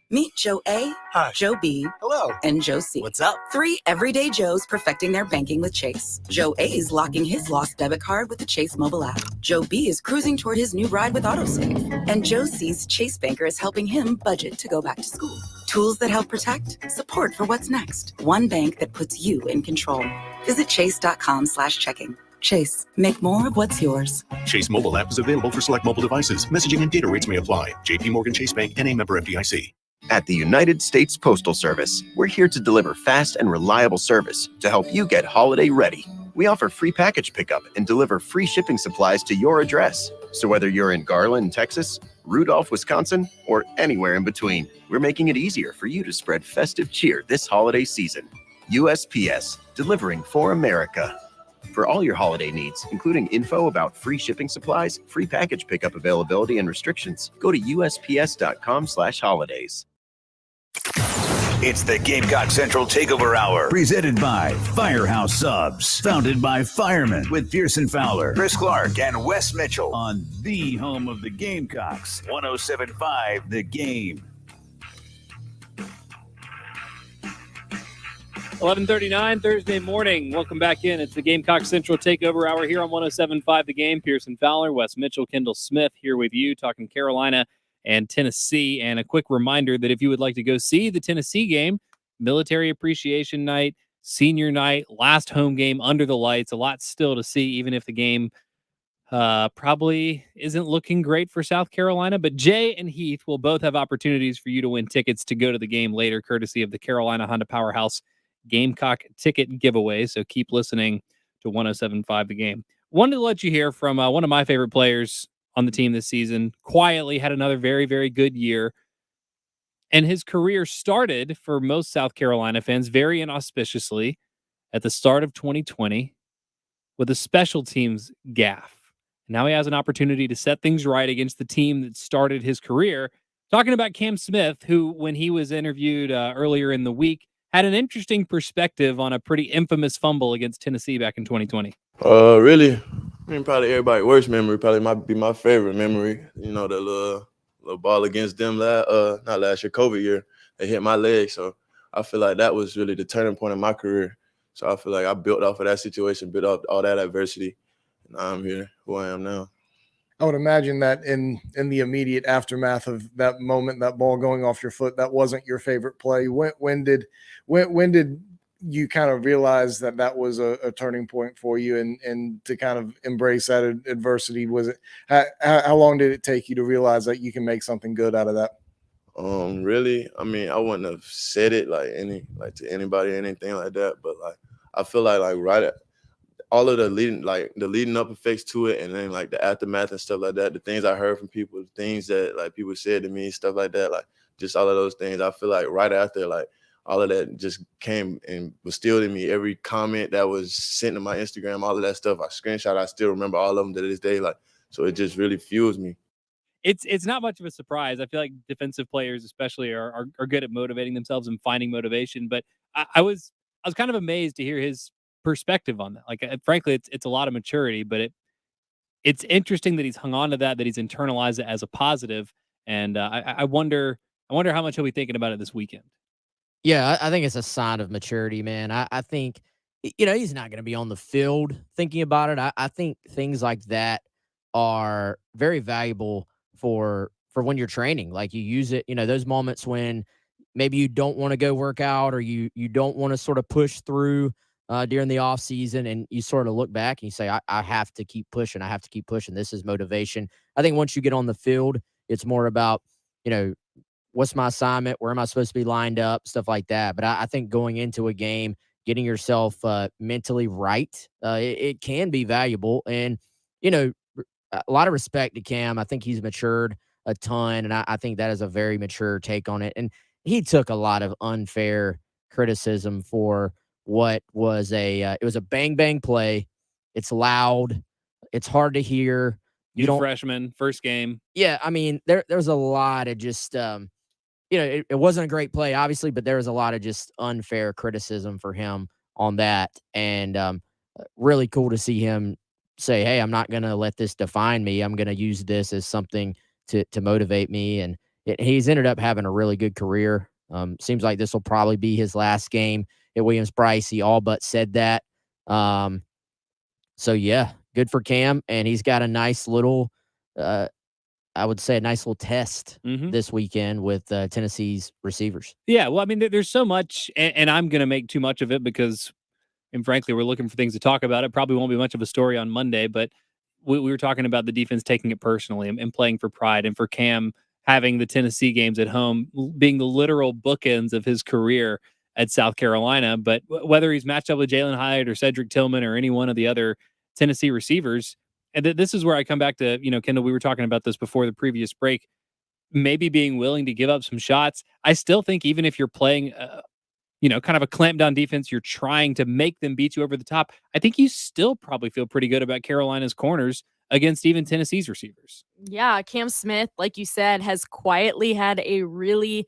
Meet Joe A, Hi. Joe B, Hello. and Joe C. What's up? 3 everyday Joes perfecting their banking with Chase. Joe A is locking his lost debit card with the Chase mobile app. Joe B is cruising toward his new ride with AutoSave. And Joe C's Chase banker is helping him budget to go back to school. Tools that help protect, support for what's next. One bank that puts you in control. Visit chase.com/checking. Chase, make more of what's yours. Chase mobile app is available for select mobile devices. Messaging and data rates may apply. JP Morgan Chase Bank, N.A. member FDIC. At the United States Postal Service, we're here to deliver fast and reliable service to help you get holiday ready. We offer free package pickup and deliver free shipping supplies to your address. So whether you're in Garland, Texas, Rudolph, Wisconsin, or anywhere in between, we're making it easier for you to spread festive cheer this holiday season. USPS, delivering for America. For all your holiday needs, including info about free shipping supplies, free package pickup availability, and restrictions, go to USPS.com/holidays. It's the Gamecock Central Takeover Hour, presented by Firehouse Subs, founded by firemen with Pearson Fowler, Chris Clark, and Wes Mitchell on the home of the Gamecocks, 107.5 The Game. 11:39 Thursday morning. Welcome back in. It's the Gamecock Central Takeover Hour here on 107.5 The Game. Pearson Fowler, Wes Mitchell, Kendall Smith here with you, talking Carolina and Tennessee. And a quick reminder that if you would like to go see the Tennessee game, Military Appreciation Night, Senior Night, last home game under the lights, a lot still to see, even if the game probably isn't looking great for South Carolina. But Jay and Heath will both have opportunities for you to win tickets to go to the game later, courtesy of the Carolina Honda Powerhouse Gamecock ticket giveaway. So keep listening to 107.5 The Game. Wanted to let you hear from one of my favorite players on the team this season. Quietly had another very, very good year. And his career started, for most South Carolina fans, very inauspiciously at the start of 2020 with a special teams gaffe. Now he has an opportunity to set things right against the team that started his career. Talking about Cam Smith, who, when he was interviewed earlier in the week, had an interesting perspective on a pretty infamous fumble against Tennessee back in 2020. Really, I mean, probably everybody's worst memory probably might be my favorite memory. You know, the little ball against them not last year, COVID year, they hit my leg. So I feel like that was really the turning point in my career. So I feel like I built off of that situation, built off all that adversity. And I'm here, who I am now. I would imagine that in the immediate aftermath of that moment, that ball going off your foot, that wasn't your favorite play. When did you kind of realize that was a turning point for you, and to kind of embrace that adversity? Was it how long did it take you to realize that you can make something good out of that? Really, I mean, I wouldn't have said it to anybody or anything like that, but like I feel like right at all of the leading up effects to it, and then like the aftermath and stuff like that, the things I heard from people, the things that like people said to me, stuff like that, like just all of those things. I feel like right after, like all of that just came and was still in me. Every comment that was sent to my Instagram, all of that stuff, I screenshot. I still remember all of them to this day. Like, so it just really fuels me. It's not much of a surprise. I feel like defensive players especially are good at motivating themselves and finding motivation. But I was kind of amazed to hear his perspective on that. Like, frankly, it's a lot of maturity, but it's interesting that he's hung on to that he's internalized it as a positive. And I wonder how much he'll be thinking about it this weekend. Yeah, I think it's a sign of maturity, man. I think, he's not going to be on the field thinking about it. I think things like that are very valuable for when you're training. Like, you use it, those moments when maybe you don't want to go work out, or you don't want to sort of push through during the off season, and you sort of look back and you say, I have to keep pushing. I have to keep pushing. This is motivation. I think once you get on the field, it's more about, what's my assignment? Where am I supposed to be lined up? Stuff like that. But I think going into a game, getting yourself mentally right, it can be valuable. And, a lot of respect to Cam. I think he's matured a ton, and I think that is a very mature take on it. And he took a lot of unfair criticism for what was it was a bang bang play. It's loud. It's hard to hear. He's a freshman, first game. Yeah, I mean, there's a lot of just it wasn't a great play, obviously, but there was a lot of just unfair criticism for him on that. And really cool to see him say, hey, I'm not going to let this define me. I'm going to use this as something to motivate me. And he's ended up having a really good career. Seems like this will probably be his last game at Williams-Brice. He all but said that. So, yeah, good for Cam. And he's got a nice little I would say a nice little test this weekend with Tennessee's receivers. Yeah, well, I mean, there's so much, and I'm going to make too much of it because, and frankly, we're looking for things to talk about. It probably won't be much of a story on Monday, but we were talking about the defense taking it personally and playing for pride, and for Cam having the Tennessee games at home being the literal bookends of his career at South Carolina. But whether he's matched up with Jalen Hyatt or Cedric Tillman or any one of the other Tennessee receivers, and this is where I come back to, Kendall, we were talking about this before the previous break, maybe being willing to give up some shots. I still think even if you're playing, kind of a clamp down defense, you're trying to make them beat you over the top, I think you still probably feel pretty good about Carolina's corners against even Tennessee's receivers. Yeah, Cam Smith, like you said, has quietly had a really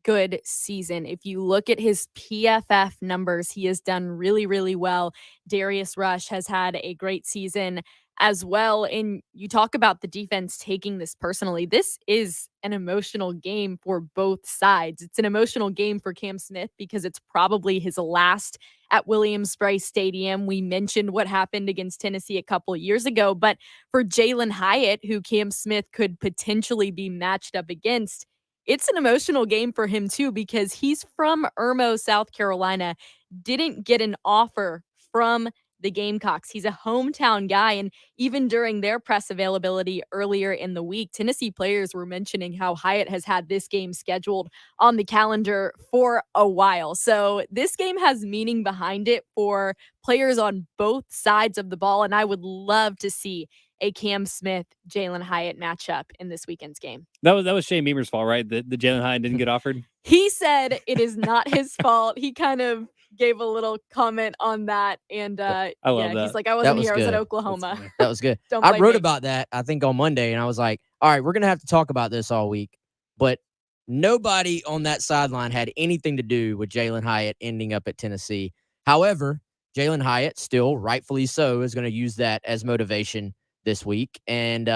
good season. If you look at his PFF numbers, he has done really, really well. Darius Rush has had a great season as well. And you talk about the defense taking this personally. This is an emotional game for both sides. It's an emotional game for Cam Smith because it's probably his last at Williams-Brice Stadium. We mentioned what happened against Tennessee a couple of years ago, but for Jalen Hyatt, who Cam Smith could potentially be matched up against, it's an emotional game for him too, because he's from Irmo, South Carolina, didn't get an offer from the Gamecocks. He's a hometown guy, and even during their press availability earlier in the week, Tennessee players were mentioning how Hyatt has had this game scheduled on the calendar for a while. So this game has meaning behind it for players on both sides of the ball, and I would love to see a Cam Smith, Jalen Hyatt matchup in this weekend's game. That was Shane Beamer's fault, right? The Jalen Hyatt didn't get offered. He said it is not his fault. He kind of gave a little comment on that, and I love that. he's like, I wasn't here. I was at good. Oklahoma. That was good. Don't I blame wrote me. about that, I think, on Monday, and I was like, all right, we're going to have to talk about this all week. But nobody on that sideline had anything to do with Jalen Hyatt ending up at Tennessee. However, Jalen Hyatt, still rightfully so, is going to use that as motivation this week. And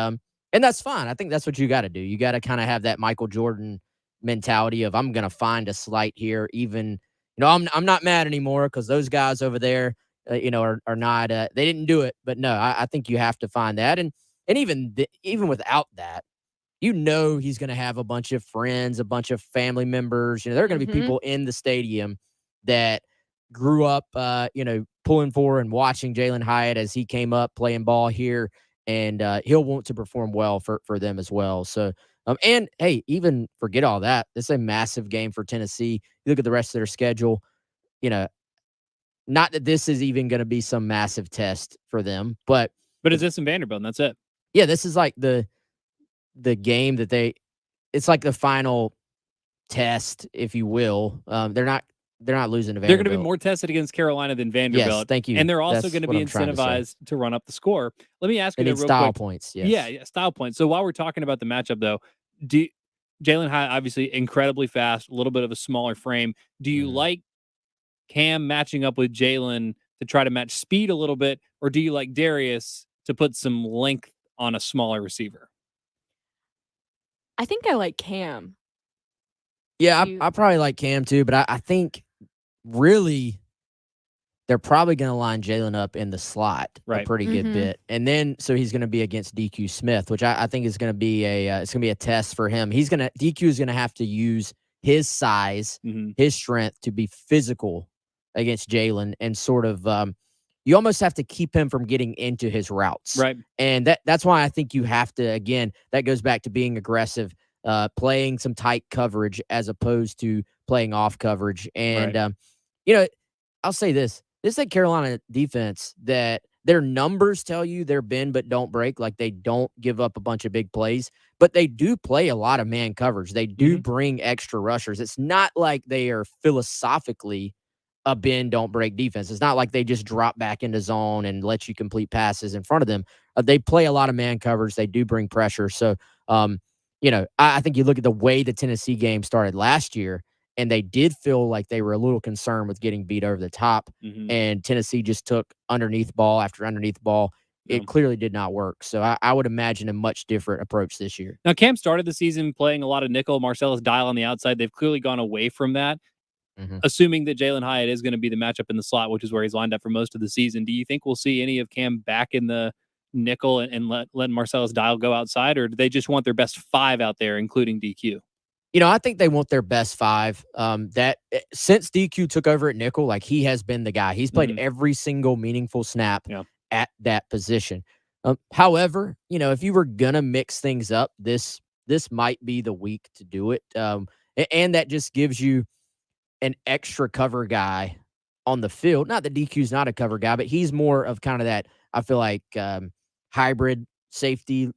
that's fine. I think that's what you got to do. You got to kind of have that Michael Jordan mentality of, I'm going to find a slight here, even, I'm not mad anymore because those guys over there, are not, they didn't do it. But no, I think you have to find that. And even without that, he's going to have a bunch of friends, a bunch of family members. There are going to be people in the stadium that grew up, pulling for and watching Jalen Hyatt as he came up playing ball here. And he'll want to perform well for them as well. So, and hey, even forget all that. This is a massive game for Tennessee. You look at the rest of their schedule, not that this is even going to be some massive test for them, but it's this in Vanderbilt, and that's it. Yeah, this is like the game that it's like the final test, if you will. They're not losing to Vanderbilt. They're going to be more tested against Carolina than Vanderbilt. Yes, thank you. And they're also That's going to what be I'm trying to say. incentivized to run up the score. Let me ask you They though, need real style quick. points. Yes. Yeah, style points. So while we're talking about the matchup, though, Jalen Hyatt, obviously incredibly fast, a little bit of a smaller frame. Do you like Cam matching up with Jalen to try to match speed a little bit, or do you like Darius to put some length on a smaller receiver? I think I like Cam. Yeah, I probably like Cam too, but I think really they're probably going to line Jalen up in the slot a pretty good bit. And then, so he's going to be against DQ Smith, which I think is going to be it's going to be a test for him. DQ is going to have to use his size, his strength to be physical against Jalen, and sort of, you almost have to keep him from getting into his routes. Right. And that's why I think you have to, again, that goes back to being aggressive, playing some tight coverage as opposed to playing off coverage. And, I'll say this is a Carolina defense that their numbers tell you they're bend but don't break. Like, they don't give up a bunch of big plays, but they do play a lot of man coverage. They do bring extra rushers. It's not like they are philosophically a bend, don't break defense. It's not like they just drop back into zone and let you complete passes in front of them. They play a lot of man coverage. They do bring pressure. So, I think you look at the way the Tennessee game started last year, and they did feel like they were a little concerned with getting beat over the top. And Tennessee just took underneath ball after underneath ball. It clearly did not work. So I would imagine a much different approach this year. Now, Cam started the season playing a lot of nickel, Marcellus Dial on the outside. They've clearly gone away from that. Assuming that Jalen Hyatt is going to be the matchup in the slot, which is where he's lined up for most of the season, do you think we'll see any of Cam back in the nickel and let Marcellus Dial go outside, or do they just want their best five out there, including DQ? I think they want their best five. That since DQ took over at nickel, like, he has been the guy. He's played every single meaningful snap at that position. However, if you were gonna mix things up, this might be the week to do it. And that just gives you an extra cover guy on the field. Not that DQ's not a cover guy, but he's more of kind of that, I feel like, hybrid safety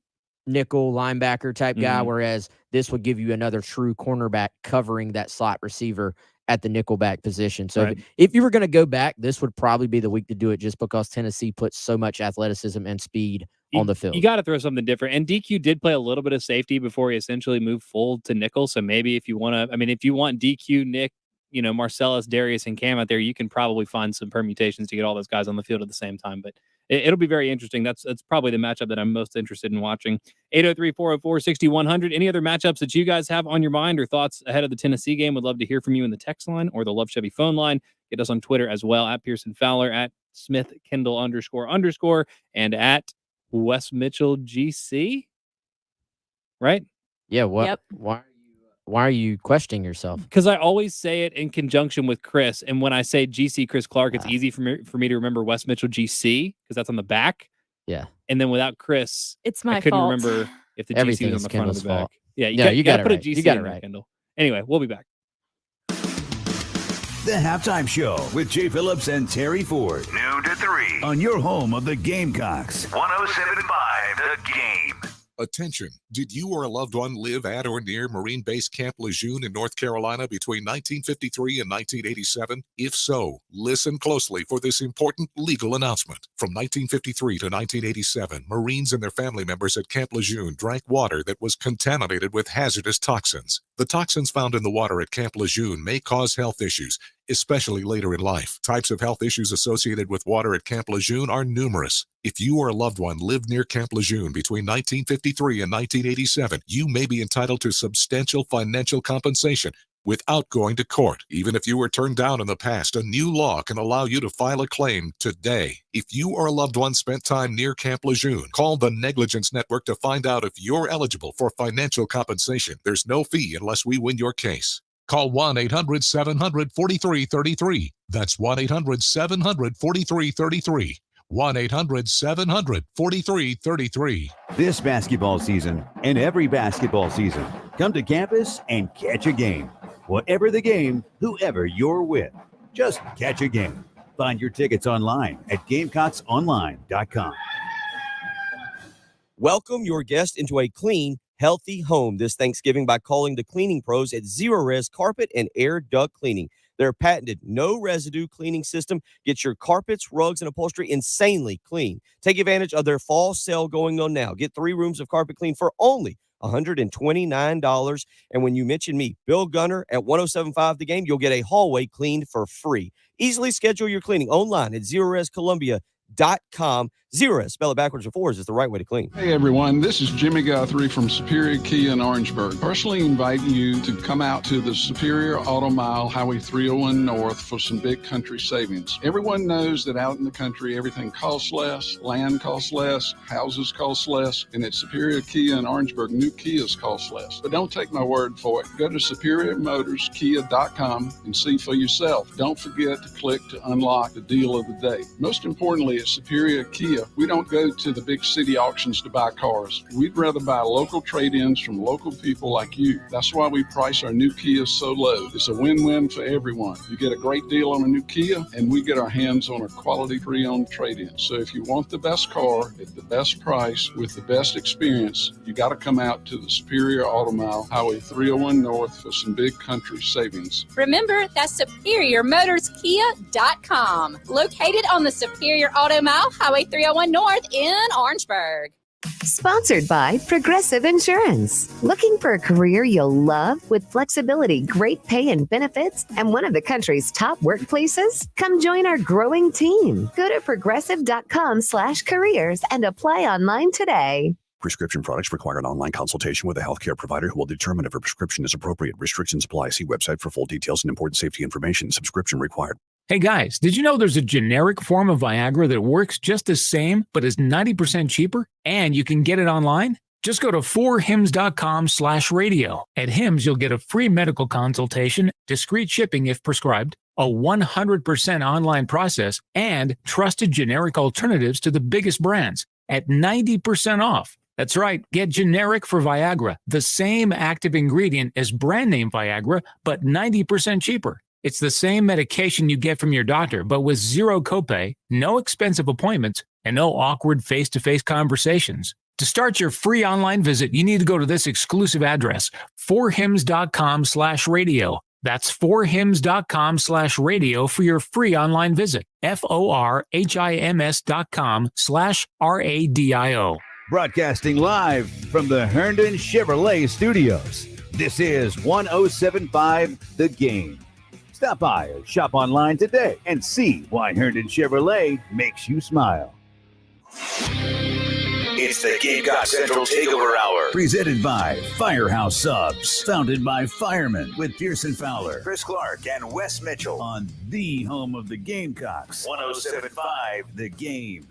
nickel linebacker type guy, whereas this would give you another true cornerback covering that slot receiver at the nickelback position. So if you were going to go back, this would probably be the week to do it, just because Tennessee puts so much athleticism and speed on the field. You got to throw something different. And DQ did play a little bit of safety before he essentially moved full to nickel. So maybe if you want to, if you want DQ, Nick, Marcellus, Darius, and Cam out there, you can probably find some permutations to get all those guys on the field at the same time. But it'll be very interesting. That's probably the matchup that I'm most interested in watching. 803-404-6100. Any other matchups that you guys have on your mind or thoughts ahead of the Tennessee game? Would love to hear from you in the text line or the Love Chevy phone line. Get us on Twitter as well, at Pearson Fowler, at Smith Kendall __, and at Wes Mitchell GC. Right? Yeah. What? Yep. Why are you questioning yourself? Because I always say it in conjunction with Chris, and when I say GC Chris Clark, it's easy for me to remember Wes Mitchell GC because that's on the back. Yeah. And then without Chris, It's my I couldn't fault. remember if the Everything GC was is on the front or Kendall's the back. fault. Yeah, No, you got gotta it put right. a GC You got in it there, right. Kendall. Anyway, we'll be back. The Halftime Show with Jay Phillips and Terry Ford. Noon to 3 On your home of the Gamecocks. 107.5 The Game. Attention. Did you or a loved one live at or near Marine Base Camp Lejeune in North Carolina between 1953 and 1987? If so, listen closely for this important legal announcement. From 1953 to 1987, Marines and their family members at Camp Lejeune drank water that was contaminated with hazardous toxins. The toxins found in the water at Camp Lejeune may cause health issues, especially later in life. Types of health issues associated with water at Camp Lejeune are numerous. If you or a loved one lived near Camp Lejeune between 1953 and 1987, you may be entitled to substantial financial compensation without going to court. Even if you were turned down in the past, a new law can allow you to file a claim today. If you or a loved one spent time near Camp Lejeune, call the Negligence Network to find out if you're eligible for financial compensation. There's no fee unless we win your case. Call 1-800-700-4333. That's 1-800-700-4333. 1-800-700-4333. This basketball season and every basketball season, come to campus and catch a game. Whatever the game, whoever you're with, just catch a game. Find your tickets online at GamecocksOnline.com. Welcome your guest into a clean, healthy home this Thanksgiving by calling the cleaning pros at Zero Res Carpet and Air Duct Cleaning. Their patented no residue cleaning system gets your carpets, rugs, and upholstery insanely clean. Take advantage of their fall sale going on now. Get 3 rooms of carpet clean for only $129. And when you mention me, Bill Gunner at 107.5 The Game, you'll get a hallway cleaned for free. Easily schedule your cleaning online at ZeroResColumbia.com. Zero, spell it backwards or forwards is the right way to clean. Hey everyone, this is Jimmy Guthrie from Superior Kia in Orangeburg. Personally inviting you to come out to the Superior Auto Mile, Highway 301 North for some big country savings. Everyone knows that out in the country, everything costs less, land costs less, houses cost less, and at Superior Kia in Orangeburg, new Kias cost less. But don't take my word for it. Go to SuperiorMotorsKia.com and see for yourself. Don't forget to click to unlock the deal of the day. Most importantly, at Superior Kia, we don't go to the big city auctions to buy cars. We'd rather buy local trade-ins from local people like you. That's why we price our new Kias so low. It's a win-win for everyone. You get a great deal on a new Kia, and we get our hands on a quality pre-owned trade-in. So if you want the best car at the best price with the best experience, you got to come out to the Superior Auto Mile, Highway 301 North for some big country savings. Remember, that's SuperiorMotorsKia.com. Located on the Superior Auto Mile, Highway 301 North in Orangeburg. Sponsored by Progressive Insurance. Looking for a career you'll love with flexibility, great pay and benefits, and one of the country's top workplaces? Come join our growing team. Go to progressive.com/careers and apply online today. Prescription products require an online consultation with a healthcare provider who will determine if a prescription is appropriate. Restrictions apply. See website for full details and important safety information. Subscription required. Hey guys, did you know there's a generic form of Viagra that works just the same, but is 90% cheaper? And you can get it online? Just go to 4hims.com/radio. At Hims, you'll get a free medical consultation, discreet shipping if prescribed, a 100% online process, and trusted generic alternatives to the biggest brands at 90% off. That's right, get generic for Viagra, the same active ingredient as brand name Viagra, but 90% cheaper. It's the same medication you get from your doctor, but with zero copay, no expensive appointments, and no awkward face-to-face conversations. To start your free online visit, you need to go to this exclusive address, 4hims.com/radio. That's 4hims.com/radio for your free online visit. FORHIMS.com/RADIO. Broadcasting live from the Herndon Chevrolet Studios. This is 107.5 The Game. Stop by or shop online today and see why Herndon Chevrolet makes you smile. It's the Gamecock Central Takeover Hour, presented by Firehouse Subs, founded by firemen with Pearson Fowler, Chris Clark, and Wes Mitchell on the home of the Gamecocks, 107.5 The Game.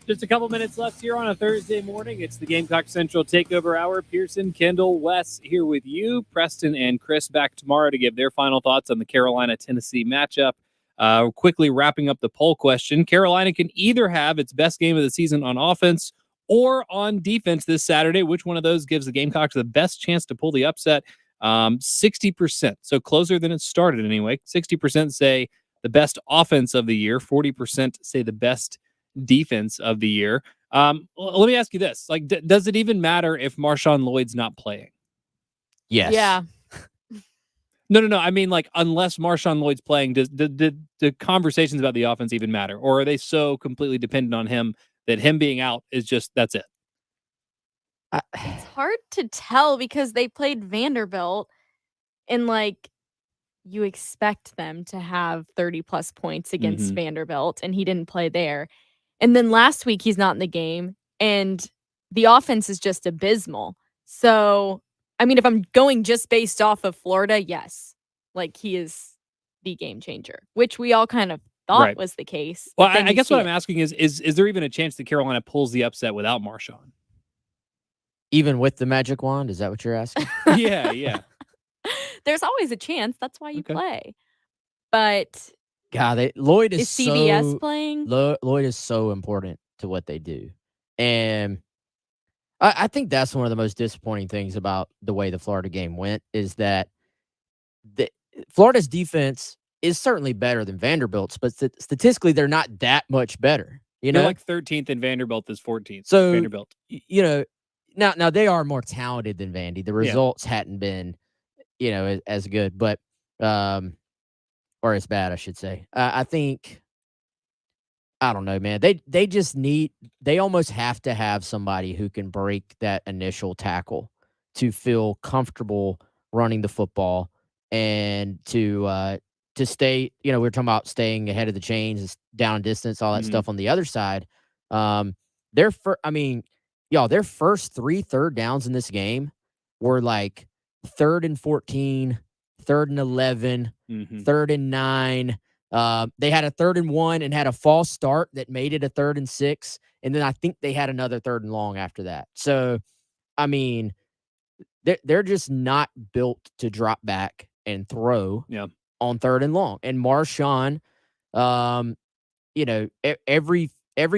Just a couple minutes left here on a Thursday morning. It's the Gamecock Central Takeover Hour. Pearson, Kendall, Wes here with you. Preston and Chris back tomorrow to give their final thoughts on the Carolina-Tennessee matchup. Quickly wrapping up the poll question. Carolina can either have its best game of the season on offense or on defense this Saturday. Which one of those gives the Gamecocks the best chance to pull the upset? 60%. So closer than it started anyway. 60% say the best offense of the year. 40% say the best defense of the year. Let me ask you this. Like, does it even matter if Marshawn Lloyd's not playing? Yes. Yeah. No. I mean, like, unless Marshawn Lloyd's playing, do conversations about the offense even matter? Or are they so completely dependent on him that him being out is just, that's it? It's hard to tell because they played Vanderbilt and, like, you expect them to have 30-plus points against Vanderbilt, and he didn't play there. And then last week, he's not in the game, and the offense is just abysmal. So, I mean, if I'm going just based off of Florida, yes. Like, he is the game changer, which we all kind of thought was the case. Well, I guess what I'm asking is there even a chance that Carolina pulls the upset without Marshawn? Even with the magic wand? Is that what you're asking? Yeah. There's always a chance. That's why you play. But God, Lloyd is CBS playing? Lloyd is so important to what they do. And I think that's one of the most disappointing things about the way the Florida game went is that Florida's defense is certainly better than Vanderbilt's, but statistically, they're not that much better. You know, they're like 13th and Vanderbilt is 14th. So, Vanderbilt. You know, now they are more talented than Vandy. The results hadn't been, you know, as good, but or as bad, I should say. I think, I don't know, man. They almost have to have somebody who can break that initial tackle to feel comfortable running the football and to stay, you know, we were talking about staying ahead of the chains, down distance, all that stuff on the other side. Their first 3 third downs in this game were like 3rd and 14, 3rd and 11, 3rd and 9. They had a 3rd and 1 and had a false start that made it a 3rd and 6. And then I think they had another 3rd and long after that. So, I mean, they're just not built to drop back and throw on 3rd and long. And Marshawn, you know, every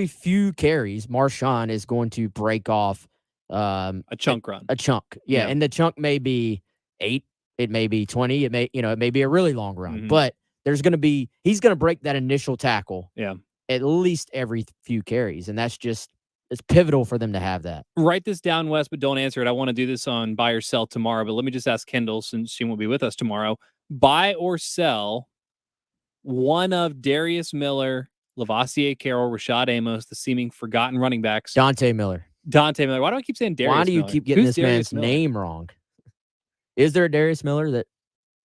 few carries, Marshawn is going to break off a chunk run. A chunk. Yeah. And the chunk may be 8, it may be 20, it may be a really long run. But he's going to break that initial tackle. Yeah. At least every few carries. And it's pivotal for them to have that. Write this down, Wes, but don't answer it. I want to do this on buy or sell tomorrow, but let me just ask Kendall, since she won't be with us tomorrow. Buy or sell one of Darius Miller, Lavassier Carroll, Rashad Amos, the seeming forgotten running backs. Dante Miller. Why do I keep saying Darius Miller? Why do you keep getting Who's this Darius man's Miller? name wrong? Is there a Darius Miller that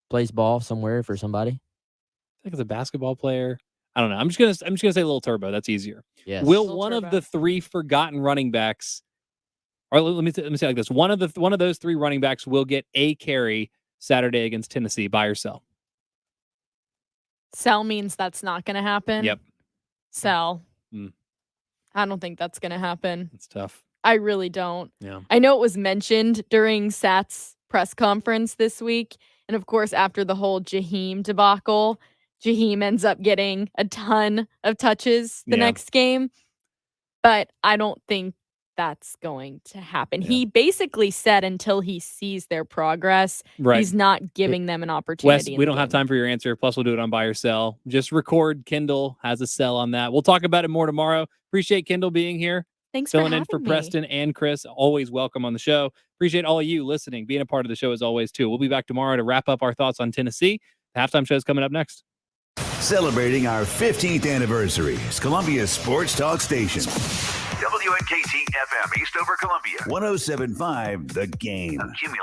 plays ball somewhere for somebody? I think it's a basketball player. I don't know. I'm just gonna say Little Turbo. That's easier. Yes. Will one of the 3 forgotten running backs, or let me say it like this: one of those 3 running backs will get a carry Saturday against Tennessee? Buy or sell? Sell means that's not going to happen. Yep. Sell. I don't think that's going to happen. It's tough. I really don't. Yeah. I know it was mentioned during Sat's press conference this week. And of course, after the whole Jaheim debacle, Jaheim ends up getting a ton of touches the next game. But I don't think that's going to happen. Yeah. He basically said until he sees their progress, he's not giving them an opportunity. Wes, we don't have time for your answer. Plus, we'll do it on buy or sell. Just record. Kendall has a sell on that. We'll talk about it more tomorrow. Appreciate Kendall being here. Thanks for filling in for Preston and Chris. Always welcome on the show. Appreciate all of you listening, being a part of the show as always, too. We'll be back tomorrow to wrap up our thoughts on Tennessee. The halftime show is coming up next. Celebrating our 15th anniversary is Columbia's Sports Talk Station. WNKT FM, Eastover, Columbia. 107.5 The Game. Cumulative